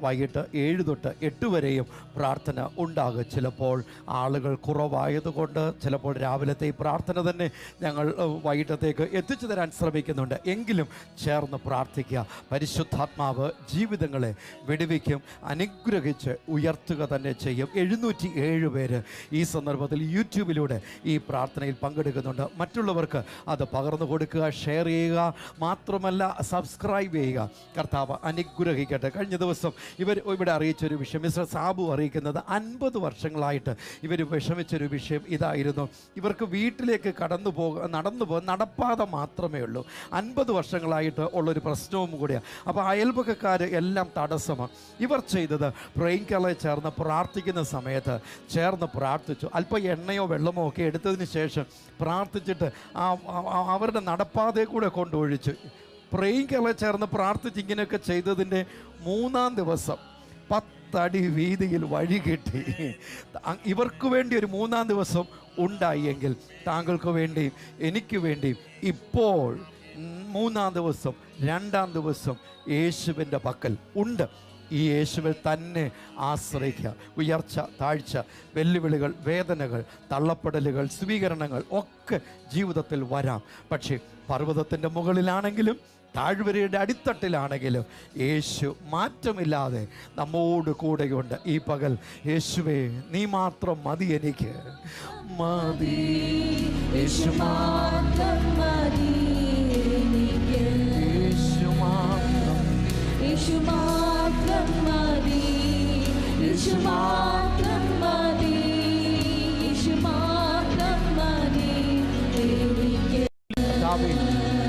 വൈകിട്ട് 7 തൊട്ട് 8 വരെയും പ്രാർത്ഥന ഉണ്ടാകും. ചിലപ്പോൾ ആളുകൾ കുറവായതുകൊണ്ട് ചിലപ്പോൾ രാവിലത്തെ ഈ പ്രാർത്ഥന തന്നെ ഞങ്ങൾ വൈകിട്ടത്തേക്ക് എത്തിച്ചു തരാൻ ശ്രമിക്കുന്നുണ്ട്. എങ്കിലും ചേർന്ന് പ്രാർത്ഥിക്കുക. പരിശുദ്ധാത്മാവ് ജീവിതങ്ങളെ വിടുവിക്കും, അനുഗ്രഹിച്ച് ഉയർത്തുക തന്നെ ചെയ്യും. 707 പേര് ഈ സന്ദർഭത്തിൽ യൂട്യൂബിലൂടെ ഈ പ്രാർത്ഥനയിൽ പങ്കെടുക്കുന്നുണ്ട്. മറ്റുള്ളവർക്ക് അത് പകർന്നു കൊടുക്കുക, ഷെയർ ചെയ്യുക, മാത്രമല്ല സബ്സ്ക്രൈബ് ചെയ്യുക. കർത്താവ് അനുഗ്രഹിക്കട്ടെ. കഴിഞ്ഞ ദിവസം ഇവിടെ അറിയിച്ചൊരു വിഷയം, മിസ്റ്റർ സാബു അറിയിക്കുന്നത് 50 വർഷങ്ങളായിട്ട് ഇവർ വിഷമിച്ചൊരു വിഷയം ഇതായിരുന്നു. ഇവർക്ക് വീട്ടിലേക്ക് നടപ്പാത മാത്രമേ ഉള്ളൂ. 50 വർഷങ്ങളായിട്ട് ഉള്ളൊരു പ്രശ്നവും കൂടിയാണ്. അപ്പോൾ അയൽപക്കക്കാർ എല്ലാം തടസ്സമാണ്. ഇവർ ചെയ്തത് പ്രേംകളെ ചേർന്ന് പ്രാർത്ഥിക്കുന്ന സമയത്ത് ചേർന്ന് പ്രാർത്ഥിച്ചു. അല്പം എണ്ണയോ വെള്ളമോ ഒക്കെ എടുത്തതിന് ശേഷം പ്രാർത്ഥിച്ചിട്ട് അവരുടെ നടപ്പാതയെ കൂടെ കൊണ്ടൊഴിച്ചു. പ്രേംകളെ ചേർന്ന് പ്രാർത്ഥിച്ച് ഇങ്ങനെയൊക്കെ ചെയ്തതിൻ്റെ 3-ാം ദിവസം 10 അടി വീതിയിൽ വഴി കിട്ടി. ഇവർക്ക് വേണ്ടി ഒരു 3-ാം ദിവസം ഉണ്ടായി എങ്കിൽ താങ്കൾക്ക് വേണ്ടിയും എനിക്ക് വേണ്ടിയും ഇപ്പോൾ 3-ാം ദിവസം 2-ാം ദിവസം യേശുവിൻ്റെ പക്കൽ ഉണ്ട്. ഈ യേശുവിൽ തന്നെ ആശ്രയിക്കുക. ഉയർച്ച, താഴ്ച, വെല്ലുവിളികൾ, വേദനകൾ, തള്ളപ്പെടലുകൾ, സ്വീകരണങ്ങൾ ഒക്കെ ജീവിതത്തിൽ വരാം. പക്ഷേ പർവ്വതത്തിൻ്റെ മുകളിലാണെങ്കിലും താഴ്വരയുടെ അടിത്തട്ടിലാണെങ്കിലും യേശു മാറ്റമില്ലാതെ നമ്മോട് കൂടെയുണ്ട്. ഈ പകൽ യേശുവേ, നീ മാത്രം മതി, എനിക്ക് മതി, യേശു മാത്രം മതി, യേശു മാത്രം, യേശു മാത്രം മതി, യേശു മാത്രം മതി, യേശു മാത്രം മതി.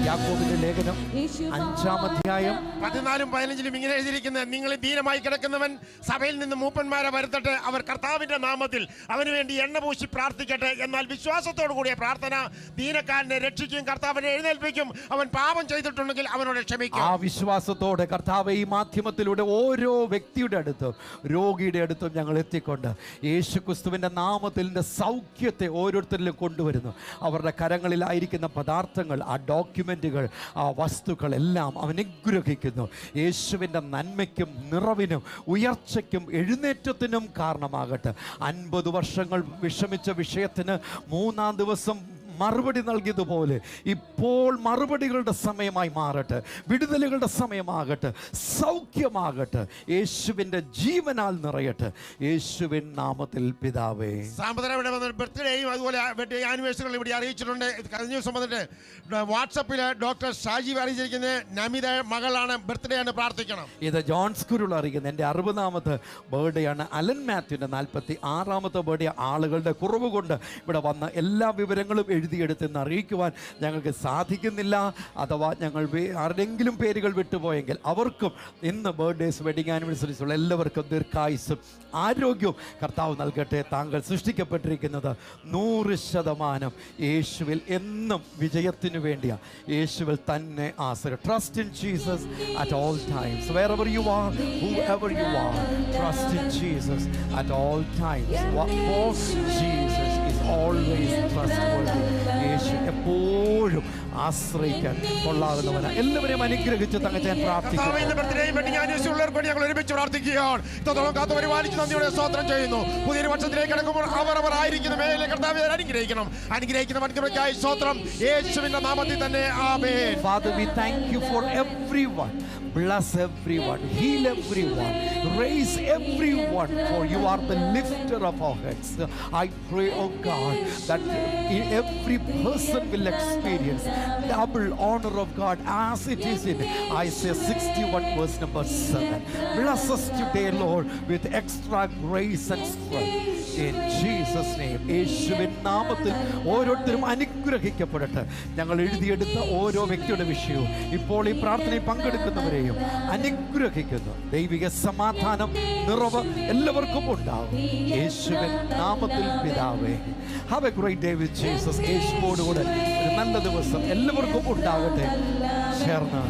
യാക്കോബിന്റെ ലേഖനം 5-ാം അധ്യായം 14-15 ഇങ്ങനെ എഴുതിയിരിക്കുന്നത്, നിങ്ങൾ ദീനമായി കിടക്കുന്നവൻ സഭയിൽ നിന്ന് മൂപ്പന്മാരെ വരുത്തട്ടെ, അവർ കർത്താവിന്റെ നാമത്തിൽ അവന് വേണ്ടി എണ്ണ പൂശി പ്രാർത്ഥിക്കട്ടെ. എന്നാൽ വിശ്വാസത്തോടു കൂടിയ പ്രാർത്ഥന ദീനക്കാരനെ രക്ഷിക്കും, കർത്താവിനെ എഴുന്നേൽപ്പിക്കും. അവൻ പാപം ചെയ്തിട്ടുണ്ടെങ്കിൽ അവനോട് ക്ഷമിക്കും. ആ വിശ്വാസത്തോടെ കർത്താവ് ഈ മാധ്യമത്തിലൂടെ ഓരോ വ്യക്തിയുടെ അടുത്തും രോഗിയുടെ അടുത്തും ഞങ്ങൾ എത്തിക്കൊണ്ട് യേശുക്രിസ്തുവിന്റെ നാമത്തിന്റെ സൗഖ്യത്തെ ഓരോരുത്തരിലും കൊണ്ടുവരുന്നു. അവരുടെ കരങ്ങളിലായിരിക്കുന്ന പദാർത്ഥങ്ങൾ, ആ ഡോക്യുമെന്റുകൾ, ആ വസ്തുക്കൾ എല്ലാം അവൻ അനുഗ്രഹിക്കുന്നു. യേശുവിൻ്റെ നന്മയ്ക്കും നിറവിനും ഉയർച്ചയ്ക്കും എഴുന്നേറ്റത്തിനും കാരണമാകട്ടെ. 50 വർഷങ്ങൾ വിഷമിച്ച വിഷയത്തിന് 3-ാം ദിവസം മറുപടി നൽകിയതുപോലെ ഇപ്പോൾ മറുപടികളുടെ സമയമായി മാറട്ടെ. വിടുതലുകളുടെ സമയമാകട്ടെ, സൗഖ്യമാകട്ടെ, യേശുവിൻ്റെ ജീവനാൽ നിറയട്ടെ. യേശുവിൻ നാമത്തിൽ പിതാവേ. ബർത്ത്ഡേയും അതുപോലെ ആനിവേഴ്സറികൾ ഇവിടെ അറിയിച്ചിട്ടുണ്ട്. കഴിഞ്ഞ ദിവസം വന്നിട്ട് വാട്സപ്പിൽ ഡോക്ടർ ഷാജീവ് അറിയിച്ചിരിക്കുന്നത് നമിത മകളാണ്, ബർത്ത്ഡേ ആണ്, പ്രാർത്ഥിക്കണം. ഇത് ജോൺ സ്കൂരുൾ അറിയിക്കുന്നത് എൻ്റെ 60-ാമത്തെ ബർത്ത്ഡേ ആണ്. അലൻ മാത്യുവിൻ്റെ 46-ാമത്തെ ബർത്ത്ഡേ. ആളുകളുടെ കുറവ് കൊണ്ട് ഇവിടെ വന്ന എല്ലാ വിവരങ്ങളും എഴുതിയെടുത്തെന്ന് അറിയിക്കുവാൻ ഞങ്ങൾക്ക് സാധിക്കുന്നില്ല. അഥവാ ഞങ്ങൾ ആരുടെങ്കിലും പേരുകൾ വിട്ടുപോയെങ്കിൽ അവർക്കും ഇന്ന് ബർത്ത്ഡേസ്, വെഡിങ് ആനിവേഴ്സറീസ് ഉള്ള എല്ലാവർക്കും ദീർഘായുസ്സും ആരോഗ്യവും കർത്താവ് നൽകട്ടെ. താങ്കൾ സൃഷ്ടിക്കപ്പെട്ടിരിക്കുന്നത് 100% യേശുവിൽ എന്നും വിജയത്തിനു വേണ്ടിയാണ്. യേശുവിൽ തന്നെ ആശ്രയം. Trust in Jesus at all times. Wherever you are, whoever you are, trust in Jesus at all times. For Jesus is always trustworthy. യേശു എപ്പോഴും ആശ്രയിക്കാൻ കൊള്ളാവുന്നവനാണ്. എല്ലാവരെയും അനുഗ്രഹിച്ച് തങ്ങച്ചാൻ പ്രാർത്ഥിക്കുന്നു. ഇന്ന് ബർത്ത്ഡേയും വെഡിങ് ആനിവേഴ്സറിയും വേണ്ടി ഞങ്ങൾ ഒരുമിച്ച് പ്രാർത്ഥിക്കുകയാണ്. ഇത്രത്തോളം കാത്തു പരിപാലിച്ച് നന്ദിയോടെ സ്തോത്രം ചെയ്യുന്നു. പുതിയൊരു വർഷത്തിലേക്ക് കടക്കുമ്പോൾ അവർ ആയിരിക്കുന്ന മേലെ കർത്താവേ അനുഗ്രഹിക്കുന്ന മറ്റുള്ളവർക്കായി സ്തോത്രം യേശുവിന്റെ നാമത്തിൽ തന്നെ ആമേൻ. Father, we thank you for everyone. Bless everyone, heal everyone, raise everyone, for you are the lifter of our heads. I pray, oh God, that every person will experience double honor of God as it is in Isaiah 61 verse number 7. Bless us today, Lord, with extra grace and strength. In Jesus' name. യേശുവിൻ നാമത്തിൽ ഓരോരുത്തരും അനുഗ്രഹിക്കപ്പെടട്ടെ. ഞങ്ങൾ എഴുതിയെടുത്ത ഓരോ വ്യക്തിയുടെ വിഷയവും ഇപ്പോൾ ഈ പ്രാർത്ഥനയിൽ പങ്കെടുക്കുന്നവരെയും അനുഗ്രഹിക്കുന്നു. ദൈവിക സമാധാനം നിറവ് എല്ലാവർക്കും ഉണ്ടാവും. യേശുവിൻ നാമത്തിൽ പിതാവേ. Have a great day with Jesus. യേശുവോടുകൂടെ ഒരു നല്ല ദിവസം എല്ലാവർക്കും ഉണ്ടാകട്ടെ. ചേർന്ന്